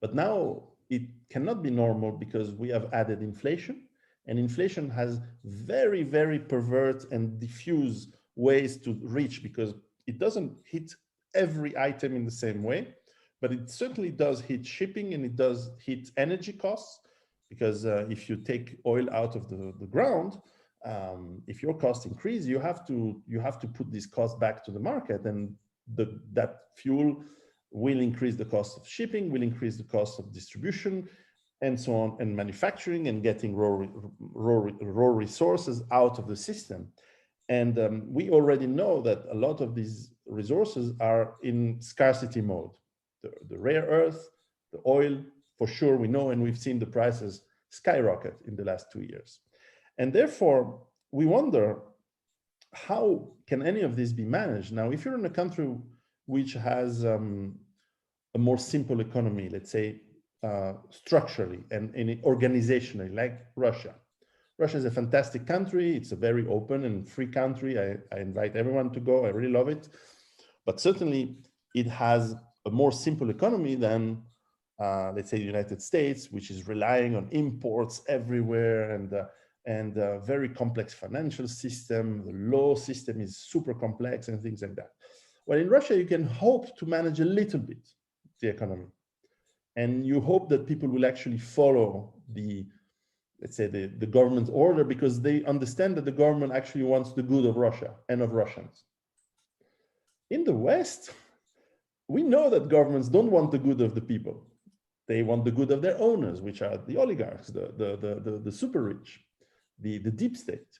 But now it cannot be normal because we have added inflation. And inflation has very, very pervert and diffuse ways to reach, because it doesn't hit every item in the same way, but it certainly does hit shipping, and it does hit energy costs, because if you take oil out of the ground, if your costs increase, you have to put these costs back to the market, and that fuel will increase the cost of shipping, will increase the cost of distribution, and so on, and manufacturing, and getting raw resources out of the system. And we already know that a lot of these resources are in scarcity mode. The rare earth, the oil, for sure we know, and we've seen the prices skyrocket in the last 2 years. And therefore, we wonder, how can any of this be managed? Now, if you're in a country which has a more simple economy, let's say, structurally and organizationally, like Russia. Russia is a fantastic country. It's a very open and free country. I invite everyone to go. I really love it. But certainly it has a more simple economy than, let's say, the United States, which is relying on imports everywhere, and a very complex financial system. The law system is super complex and things like that. Well, in Russia, you can hope to manage a little bit the economy. And you hope that people will actually follow let's say, the government's order, because they understand that the government actually wants the good of Russia and of Russians. In the West, we know that governments don't want the good of the people. They want the good of their owners, which are the oligarchs, the super rich, the deep state.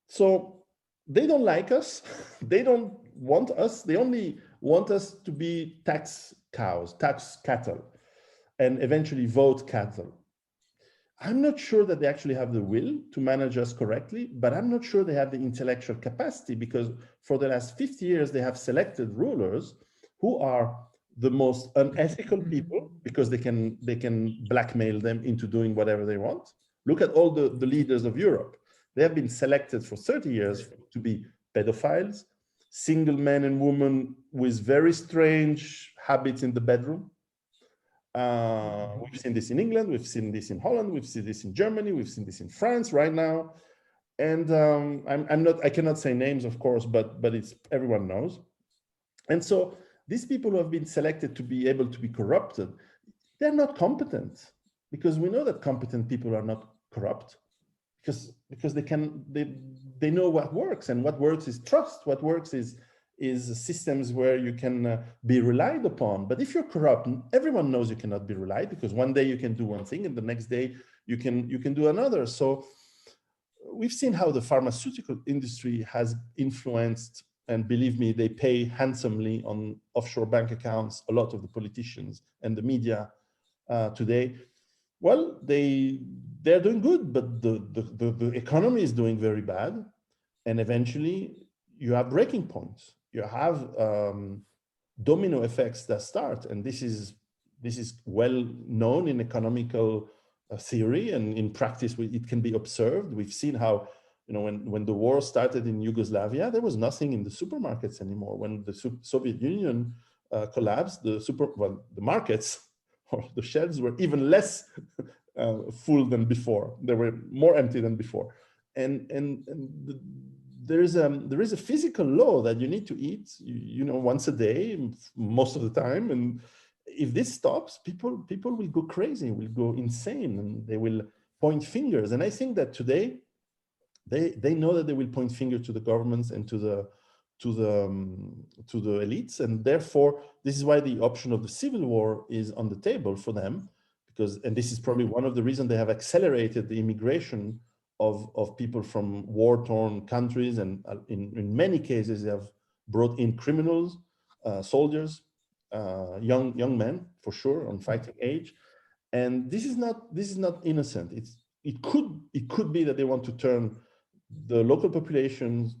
So they don't like us. They don't want us. They only want us to be tax cows, tax cattle, and eventually vote cattle. I'm not sure that they actually have the will to manage us correctly, but I'm not sure they have the intellectual capacity, because for the last 50 years, they have selected rulers who are the most unethical people, because they can blackmail them into doing whatever they want. Look at all the leaders of Europe. They have been selected for 30 years to be pedophiles, single men and women with very strange habits in the bedroom. We've seen this in England, we've seen this in Holland, we've seen this in Germany, we've seen this in France right now. And I cannot say names, of course, but it's everyone knows. And so these people who have been selected to be able to be corrupted, they're not competent, because we know that competent people are not corrupt, because they know what works, and what works is trust. What works is systems where you can be relied upon. But if you're corrupt, everyone knows you cannot be relied, because one day you can do one thing and the next day you can do another. So we've seen how the pharmaceutical industry has influenced, and believe me, they pay handsomely on offshore bank accounts, a lot of the politicians and the media today. Well, they're doing good, but the economy is doing very bad. And eventually you have breaking points. You have domino effects that start. And this is well known in economical theory, and in practice it can be observed. We've seen how, when the war started in Yugoslavia, there was nothing in the supermarkets anymore. When the Soviet Union collapsed, the markets or the shelves were even less full than before. They were more empty than before. And there is a physical law that you need to eat, once a day, most of the time. And if this stops, people will go crazy, will go insane, and they will point fingers. And I think that today they know that they will point fingers to the governments and to the elites, and therefore this is why the option of the civil war is on the table for them, and this is probably one of the reasons they have accelerated the immigration of people from war-torn countries, and in many cases they have brought in criminals, soldiers, young men for sure on fighting age. And this is not innocent. It could be that they want to turn the local populations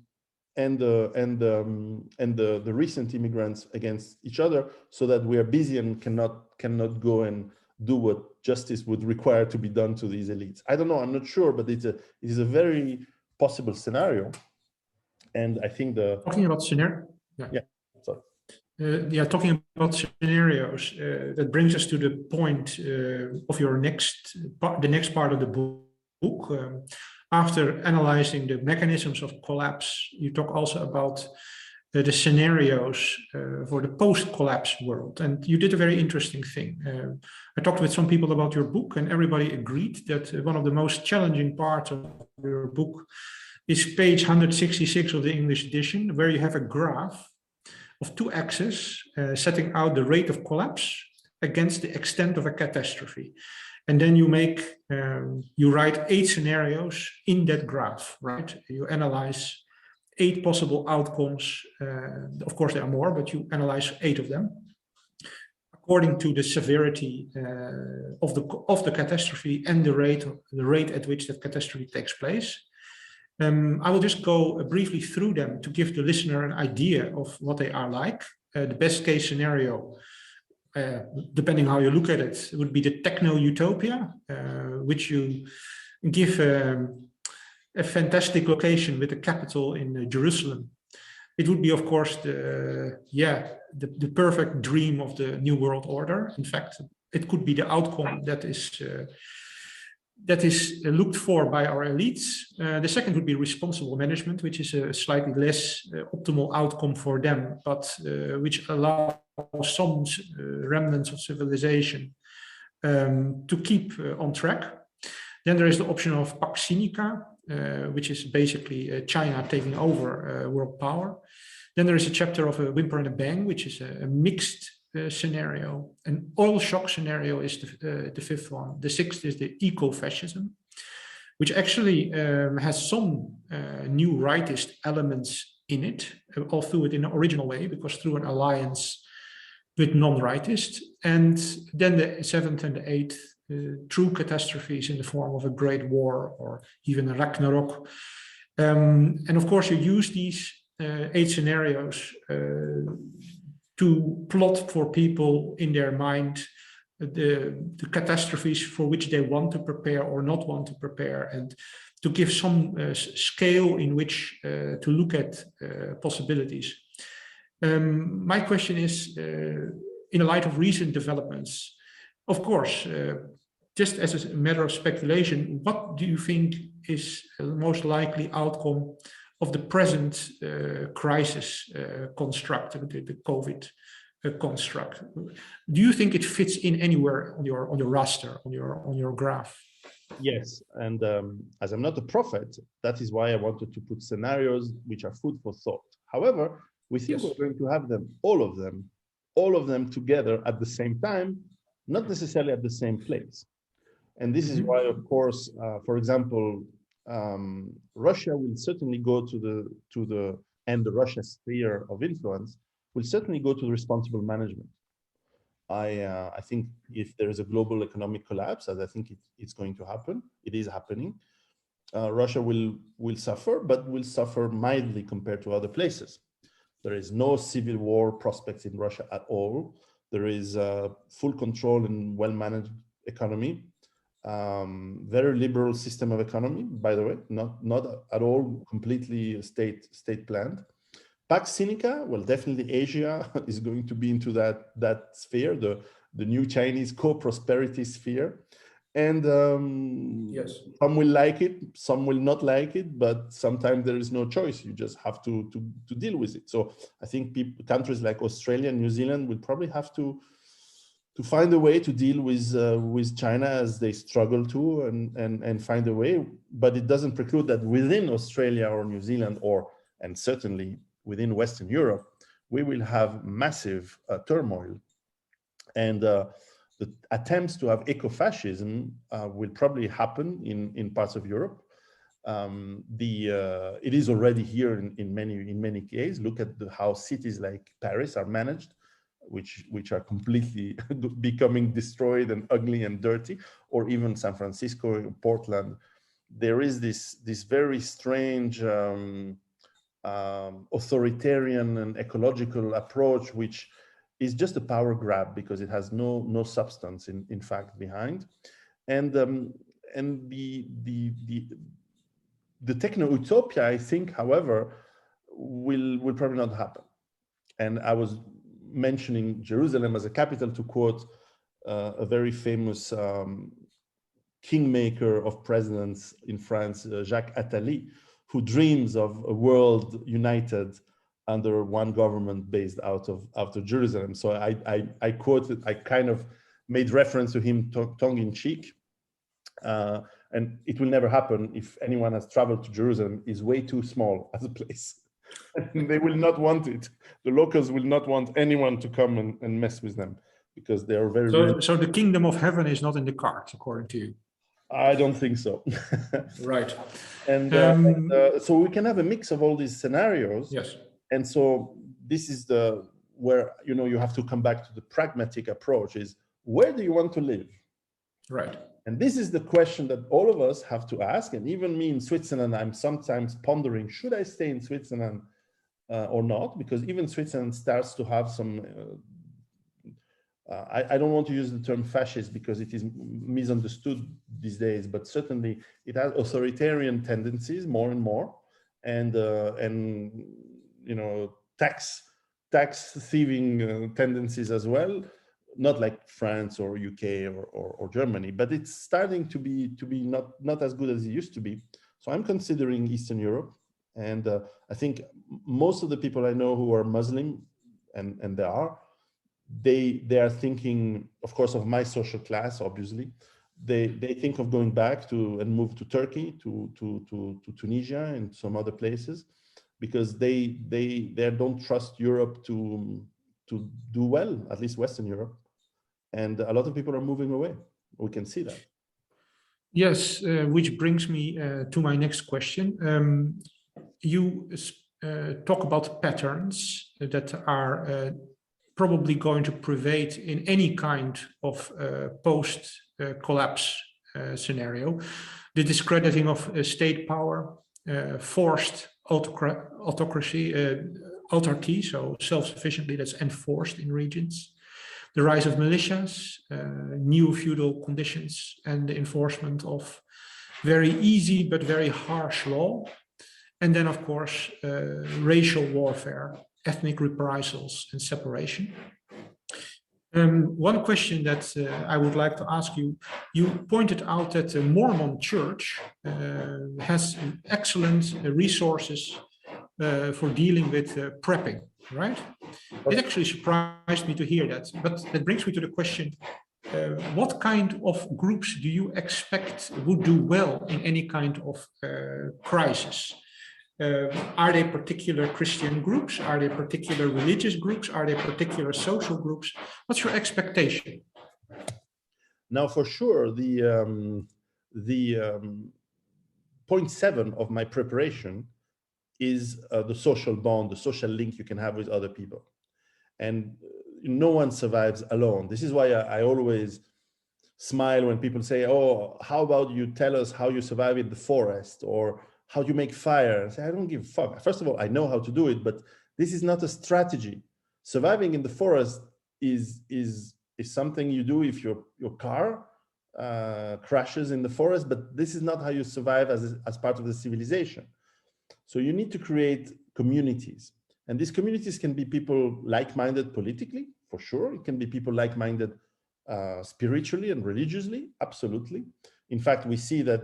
and the recent immigrants against each other, so that we are busy and cannot go and do what justice would require to be done to these elites. I don't know, I'm not sure, but it is a very possible scenario. And I think talking about scenario, talking about scenarios, that brings us to the point of your the next part of the book. After analyzing the mechanisms of collapse, you talk also about the scenarios for the post-collapse world. And you did a very interesting thing. I talked with some people about your book, and everybody agreed that one of the most challenging parts of your book is page 166 of the English edition, where you have a graph of two axes setting out the rate of collapse against the extent of a catastrophe. And then you write 8 scenarios in that graph, right? You analyze 8 possible outcomes. Of course, there are more, but you analyze 8 of them according to the severity of the catastrophe and the rate at which that catastrophe takes place. I will just go briefly through them to give the listener an idea of what they are like. The best case scenario, depending how you look at it, would be the techno-utopia, which you give a fantastic location with a capital in Jerusalem. It would be, of course, the perfect dream of the New World Order. In fact, it could be the outcome that is looked for by our elites. The second would be responsible management, which is a slightly less optimal outcome for them, but which allows some remnants of civilization to keep on track. Then there is the option of Pax Sinica, which is basically China taking over world power. Then there is a chapter of a whimper and a bang, which is a mixed scenario. An oil shock scenario is the fifth one. The sixth is the eco-fascism, which actually has some new rightist elements in it, although it in an original way, because through an alliance with non-rightists. And then the seventh and the eighth, true catastrophes in the form of a great war or even a Ragnarok. And of course, you use these 8 scenarios to plot for people in their mind the catastrophes for which they want to prepare or not want to prepare, and to give some scale in which to look at possibilities. My question is, in the light of recent developments, of course, just as a matter of speculation, what do you think is the most likely outcome of the present crisis construct, the COVID construct? Do you think it fits in anywhere on your raster, on your graph? Yes, and as I'm not a prophet, that is why I wanted to put scenarios which are food for thought. However, we think we're going to have them, all of them together at the same time, not necessarily at the same place. And this is why, of course, for example, Russia will certainly go and the Russia sphere of influence will certainly go to the responsible management. I think if there is a global economic collapse, as I think it's going to happen, it is happening, Russia will suffer, but will suffer mildly compared to other places. There is no civil war prospects in Russia at all. There is full control and well-managed economy, very liberal system of economy, by the way, not at all completely state planned. Pax Sinica, well, definitely Asia is going to be into that sphere, the new Chinese co-prosperity sphere. And yes, some will like it, some will not like it, but sometimes there is no choice. You just have to deal with it. So I think countries like Australia and New Zealand will probably have to find a way to deal with China as they struggle to and find a way. But it doesn't preclude that within Australia or New Zealand and certainly within Western Europe, we will have massive turmoil. And the attempts to have eco-fascism will probably happen in parts of Europe. It is already here in many cases. Look at how cities like Paris are managed, which are completely becoming destroyed and ugly and dirty, or even San Francisco, Portland. There is this very strange authoritarian and ecological approach, which is just a power grab because it has no substance in fact behind, and the techno-utopia, I think, however, will probably not happen. And I was mentioning Jerusalem as a capital to quote a very famous kingmaker of presidents in France, Jacques Attali, who dreams of a world united under one government based out of Jerusalem. So I quoted, I kind of made reference to him tongue in cheek. And it will never happen. If anyone has traveled to Jerusalem, is way too small as a place. And they will not want it. The locals will not want anyone to come and mess with them because they are very... So the kingdom of heaven is not in the cards, according to you? I don't think so. Right. And so we can have a mix of all these scenarios. Yes. And so this is where, you have to come back to the pragmatic approach is, where do you want to live? Right. And this is the question that all of us have to ask. And even me in Switzerland, I'm sometimes pondering, should I stay in Switzerland or not? Because even Switzerland starts to have some, I don't want to use the term fascist because it is misunderstood these days, but certainly it has authoritarian tendencies more and more. And tax thieving tendencies as well. Not like France or UK or Germany, but it's starting to be not as good as it used to be. So I'm considering Eastern Europe, and I think most of the people I know who are Muslim, and they are thinking, of course, of my social class. Obviously, they think of going back and move to Turkey, to Tunisia, and some other places, because they don't trust Europe to do well, at least Western Europe. And a lot of people are moving away. We can see that. Yes, which brings me to my next question. You talk about patterns that are probably going to pervade in any kind of post-collapse scenario. The discrediting of state power, forced autocracy, autarky, so self-sufficiently that's enforced in regions, the rise of militias, new feudal conditions, and the enforcement of very easy but very harsh law. And then, of course, racial warfare, ethnic reprisals, and separation. One question that I would like to ask you, you pointed out that the Mormon church has excellent resources for dealing with prepping, right? It actually surprised me to hear that, but that brings me to the question, what kind of groups do you expect would do well in any kind of crisis? Are they particular Christian groups? Are they particular religious groups? Are they particular social groups? What's your expectation? Now, for sure, point 7 of my preparation is the social bond, the social link you can have with other people. And no one survives alone. This is why I always smile when people say, oh, how about you tell us how you survive in the forest, or how you make fire? I say, I don't give a fuck. First of all, I know how to do it, but this is not a strategy. Surviving in the forest is something you do if your car crashes in the forest, but this is not how you survive as part of the civilization. So you need to create communities. And these communities can be people like-minded politically, for sure. It can be people like-minded spiritually and religiously, absolutely. In fact, we see that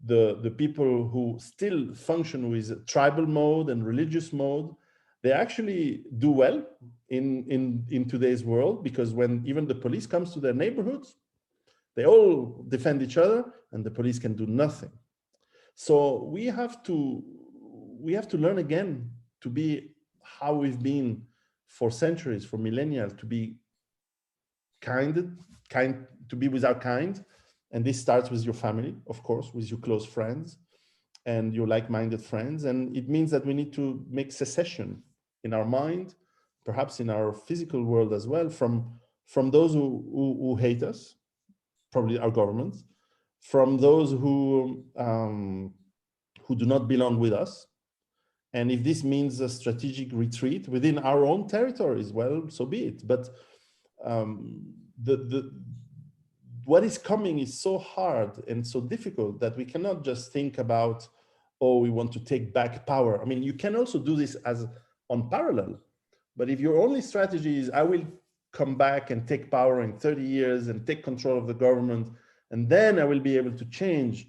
the people who still function with tribal mode and religious mode, they actually do well in today's world, because when even the police comes to their neighborhoods, they all defend each other and the police can do nothing. So we have to learn again to be how we've been for centuries, for millennia, to be kind, to be with our kind. And this starts with your family, of course, with your close friends and your like-minded friends. And it means that we need to make secession in our mind, perhaps in our physical world as well, from those who hate us, probably our governments, from those who do not belong with us. And if this means a strategic retreat within our own territories, well, so be it. But what is coming is so hard and so difficult that we cannot just think about, oh, we want to take back power. I mean, you can also do this as on parallel. But if your only strategy is, I will come back and take power in 30 years and take control of the government, and then I will be able to change,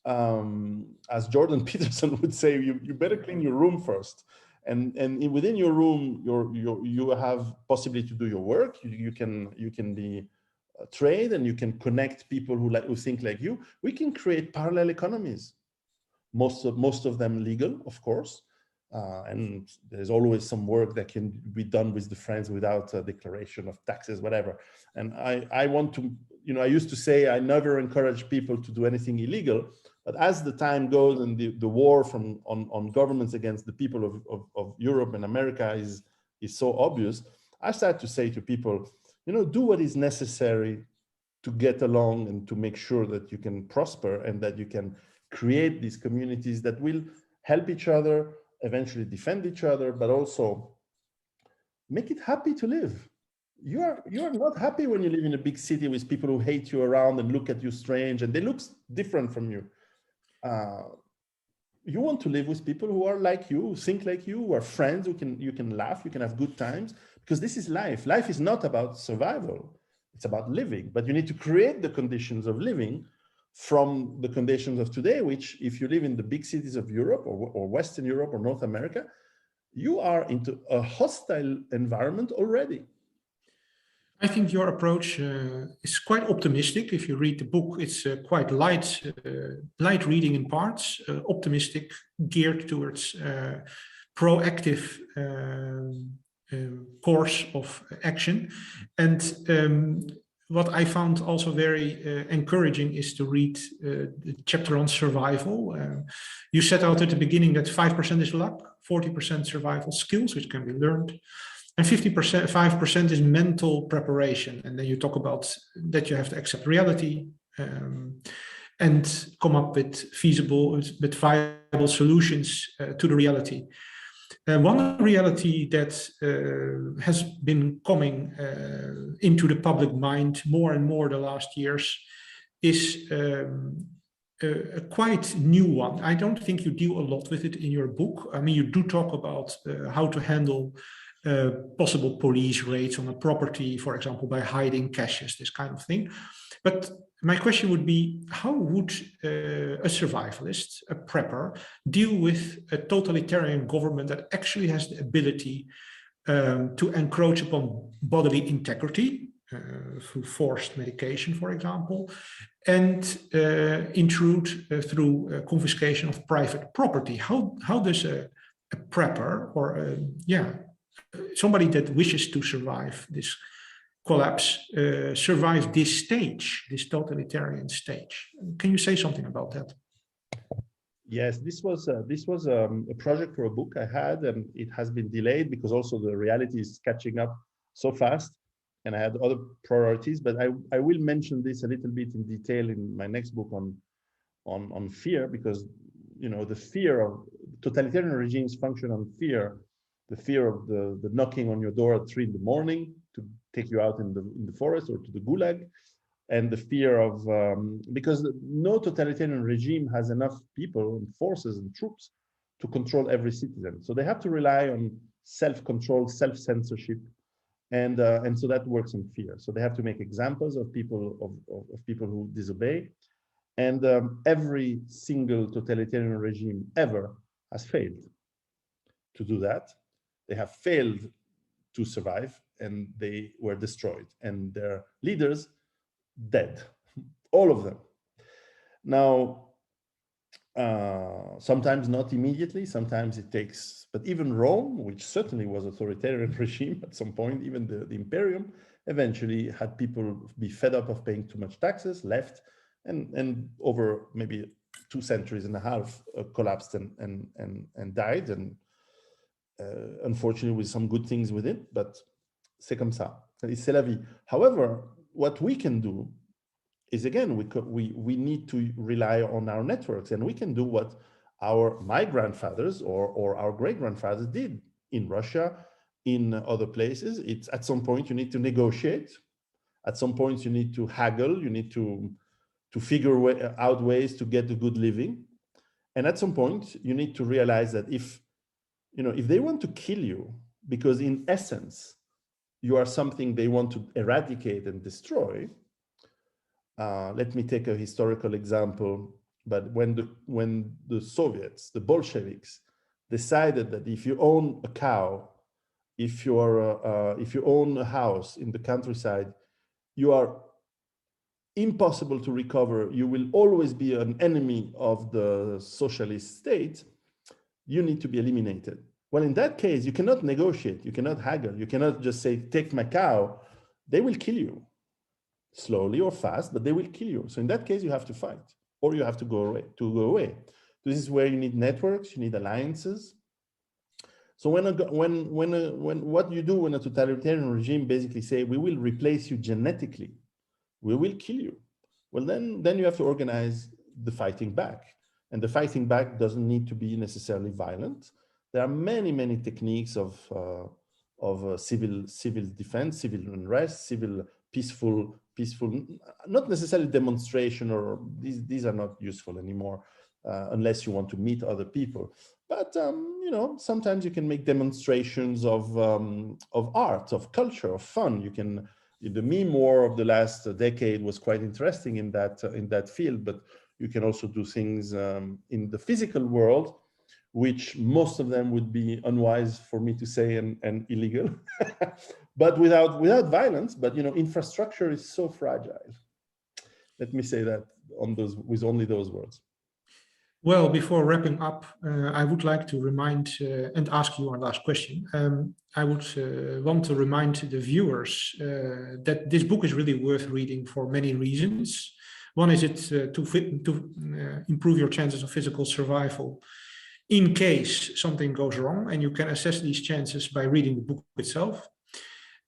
as Jordan Peterson would say, you better clean your room first. And within your room, you have possibility to do your work. You can be trade, and you can connect people who think like you. We can create parallel economies, most of them legal, of course. And there's always some work that can be done with the friends without a declaration of taxes, whatever. And I want to, I used to say I never encourage people to do anything illegal, but as the time goes and the war on governments against the people of Europe and America is so obvious, I start to say to people, do what is necessary to get along and to make sure that you can prosper and that you can create these communities that will help each other, eventually defend each other, but also make it happy to live. You are not happy when you live in a big city with people who hate you around and look at you strange, and they look different from you. You want to live with people who are like you, who think like you, who are friends, you can laugh, you can have good times, because this is life. Life is not about survival, it's about living, but you need to create the conditions of living from the conditions of today, which if you live in the big cities of Europe or Western Europe or North America, you are into a hostile environment already. I think your approach is quite optimistic. If you read the book, it's quite light reading in parts, optimistic, geared towards proactive course of action. And what I found also very encouraging is to read the chapter on survival. You set out at the beginning that 5% is luck, 40% survival skills, which can be learned, and 5% is mental preparation. And then you talk about that you have to accept reality and come up with feasible, with viable solutions to the reality. One reality that has been coming into the public mind more and more the last years is a quite new one. I don't think you deal a lot with it in your book. I mean, you do talk about how to handle possible police raids on a property, for example, by hiding caches, this kind of thing. But my question would be, how would a survivalist, a prepper, deal with a totalitarian government that actually has the ability to encroach upon bodily integrity through forced medication, for example, and intrude through confiscation of private property? How does a prepper or somebody that wishes to survive this collapse survive this stage, this totalitarian stage? Can you say something about that? Yes, this was a project for a book I had, and it has been delayed because also the reality is catching up so fast, and I had other priorities. But I will mention this a little bit in detail in my next book on fear, because the fear of totalitarian regimes function on fear, the fear of the knocking on your door at 3 a.m. to take you out in the forest or to the gulag. And the fear of, because no totalitarian regime has enough people and forces and troops to control every citizen. So they have to rely on self-control, self-censorship, and so that works on fear. So they have to make examples of people who disobey. And every single totalitarian regime ever has failed to do that. They have failed to survive, and they were destroyed, and their leaders dead, all of them. Now, sometimes not immediately, sometimes it takes, but even Rome, which certainly was an authoritarian regime at some point, even the Imperium, eventually had people be fed up of paying too much taxes, left, and over maybe 2.5 centuries collapsed and died, and unfortunately with some good things with it, but c'est comme ça, c'est la vie. However, what we can do is, again, we need to rely on our networks, and we can do what my grandfathers or our great-grandfathers did in Russia, in other places. It's at some point you need to negotiate. At some point you need to haggle. You need to figure out ways to get a good living. And at some point you need to realize that if they want to kill you, because in essence you are something they want to eradicate and destroy. Let me take a historical example. But when the Soviets, the Bolsheviks, decided that if you own a cow, if you own a house in the countryside, you are impossible to recover. You will always be an enemy of the socialist state. You need to be eliminated. Well, in that case, you cannot negotiate. You cannot haggle. You cannot just say, take my cow. They will kill you, slowly or fast, but they will kill you. So in that case, you have to fight, or you have to go away. This is where you need networks, you need alliances. So when what you do when a totalitarian regime basically say, we will replace you genetically, we will kill you. Well, then you have to organize the fighting back. And the fighting back doesn't need to be necessarily violent. There are many techniques of civil defense, civil unrest, civil peaceful, not necessarily demonstration, or these are not useful anymore unless you want to meet other people. But sometimes you can make demonstrations of art, of culture, of fun. You can. The meme war of the last decade was quite interesting in that field, but you can also do things in the physical world, which most of them would be unwise for me to say and illegal, but without violence. But infrastructure is so fragile. Let me say that with only those words. Well, before wrapping up, I would like to remind and ask you our last question. I would want to remind the viewers that this book is really worth reading for many reasons. One is to improve your chances of physical survival in case something goes wrong, and you can assess these chances by reading the book itself.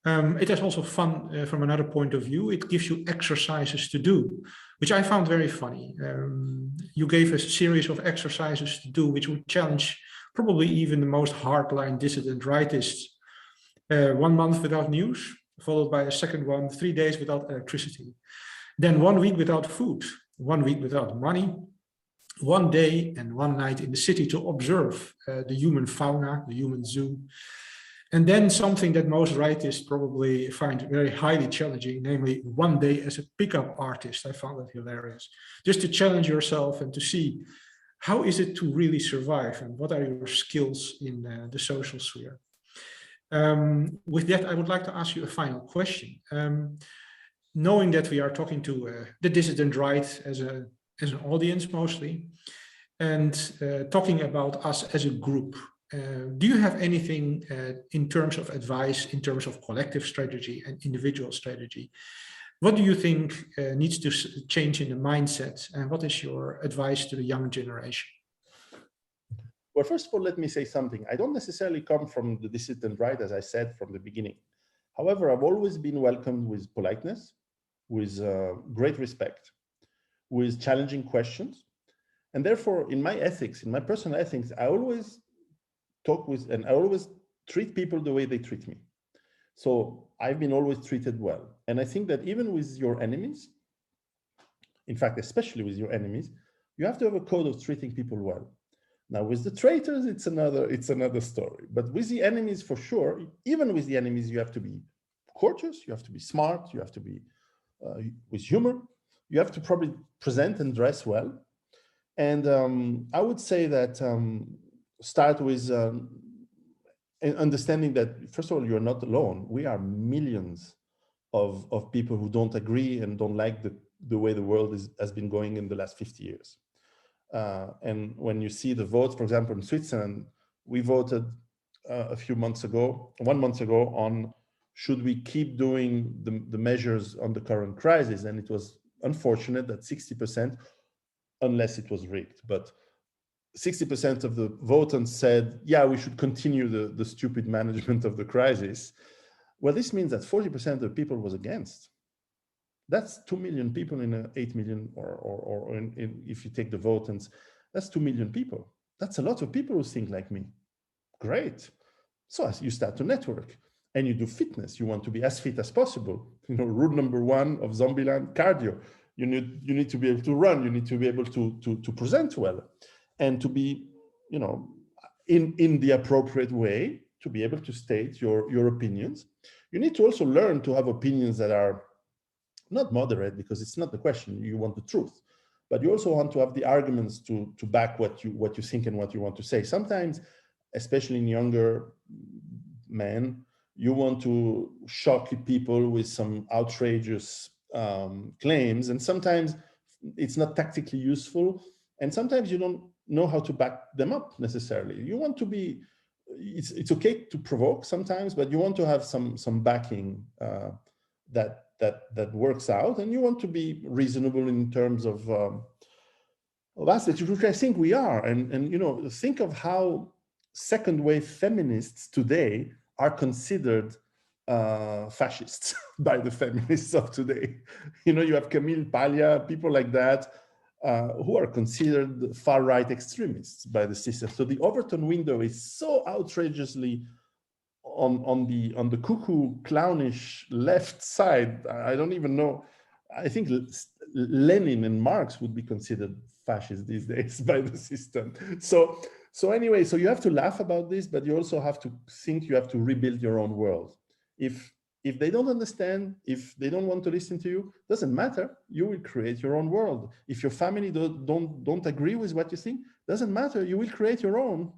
It is also fun from another point of view. It gives you exercises to do, which I found very funny. You gave us a series of exercises to do, which would challenge probably even the most hardline dissident rightists. 1 month without news, followed by a second one, 3 days without electricity. Then 1 week without food, 1 week without money, 1 day and 1 night in the city to observe the human fauna, the human zoo. And then something that most writers probably find very highly challenging, namely one day as a pickup artist. I found that hilarious. Just to challenge yourself and to see how is it to really survive and what are your skills in the social sphere. With that, I would like to ask you a final question. Knowing that we are talking to the Dissident Right as an audience mostly, and talking about us as a group, do you have anything in terms of advice, in terms of collective strategy and individual strategy? What do you think needs to change in the mindset, and what is your advice to the young generation? Well, first of all, let me say something. I don't necessarily come from the Dissident Right, as I said from the beginning. However, I've always been welcomed with politeness, with great respect, with challenging questions. And therefore, in my ethics, in my personal ethics, I always talk with, and I always treat people the way they treat me. So I've been always treated well. And I think that even with your enemies, in fact, especially with your enemies, you have to have a code of treating people well. Now, with the traitors, it's another story. But with the enemies, for sure, even with the enemies, you have to be courteous, you have to be smart, you have to be with humor, you have to probably present and dress well. And I would say that start with understanding that, first of all, you're not alone. We are millions of people who don't agree and don't like the way the world has been going in the last 50 years. And when you see the votes, for example, in Switzerland, we voted one month ago on should we keep doing the measures on the current crisis. And it was unfortunate that 60%, unless it was rigged, but 60% of the votants said, yeah, we should continue the stupid management of the crisis. Well, this means that 40% of the people was against. That's 2 million people in 8 million, or if you take the votants, that's 2 million people. That's a lot of people who think like me. Great. So you start to network and you do fitness. You want to be as fit as possible. You know, rule number one of Zombieland, cardio. You need to be able to run. You need to be able to present well, and to be, you know, in the appropriate way, to be able to state your opinions. You need to also learn to have opinions that are not moderate, because it's not the question. You want the truth, but you also want to have the arguments to back what you think and what you want to say. Sometimes, especially in younger men, you want to shock people with some outrageous claims, and sometimes it's not tactically useful, and sometimes you don't know how to back them up necessarily. You want to be, it's okay to provoke sometimes, but you want to have some backing that works out, and you want to be reasonable in terms of assets, which I think we are. And you know, think of how second wave feminists today are considered fascists by the feminists of today. You know, you have Camille Paglia, people like that, who are considered far-right extremists by the system. So the Overton window is so outrageously on the cuckoo clownish left side. I don't even know. I think Lenin and Marx would be considered fascists these days by the system. So anyway, so you have to laugh about this, but you also have to think you have to rebuild your own world. If they don't understand, if they don't want to listen to you, doesn't matter. You will create your own world. If your family don't agree with what you think, doesn't matter. You will create your own.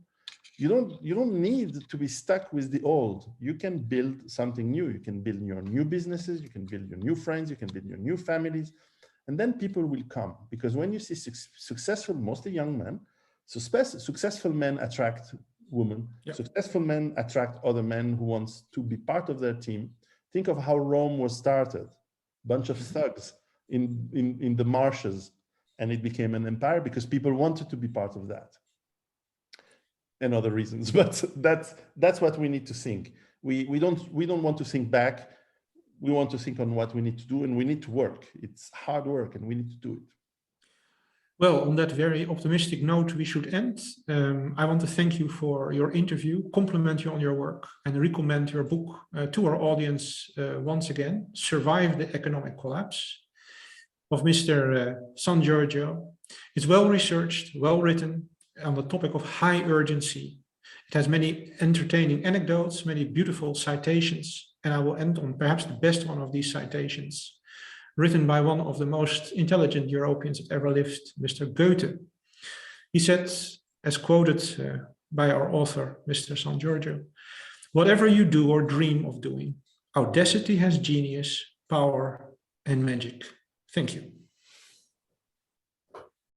You don't need to be stuck with the old. You can build something new. You can build your new businesses. You can build your new friends. You can build your new families, and then people will come. Because when you see successful, mostly young men, successful men attract women. Yep. Successful men attract other men who wants to be part of their team. Think of how Rome was started. Bunch of thugs in the marshes, and it became an empire because people wanted to be part of that. And other reasons, but that's what we need to think. We don't want to think back. We want to think on what we need to do, and we need to work. It's hard work, and we need to do it. Well, on that very optimistic note, we should end. I want to thank you for your interview, compliment you on your work, and recommend your book to our audience once again, Survive the Economic Collapse, of Mr. San Giorgio. It's well researched, well written, on the topic of high urgency It has many entertaining anecdotes, many beautiful citations, and I will end on perhaps the best one of these citations, written by one of the most intelligent Europeans that ever lived, Mr. Goethe. He said, as quoted by our author, Mr. San Giorgio, "Whatever you do or dream of doing, audacity has genius, power, and magic." Thank you.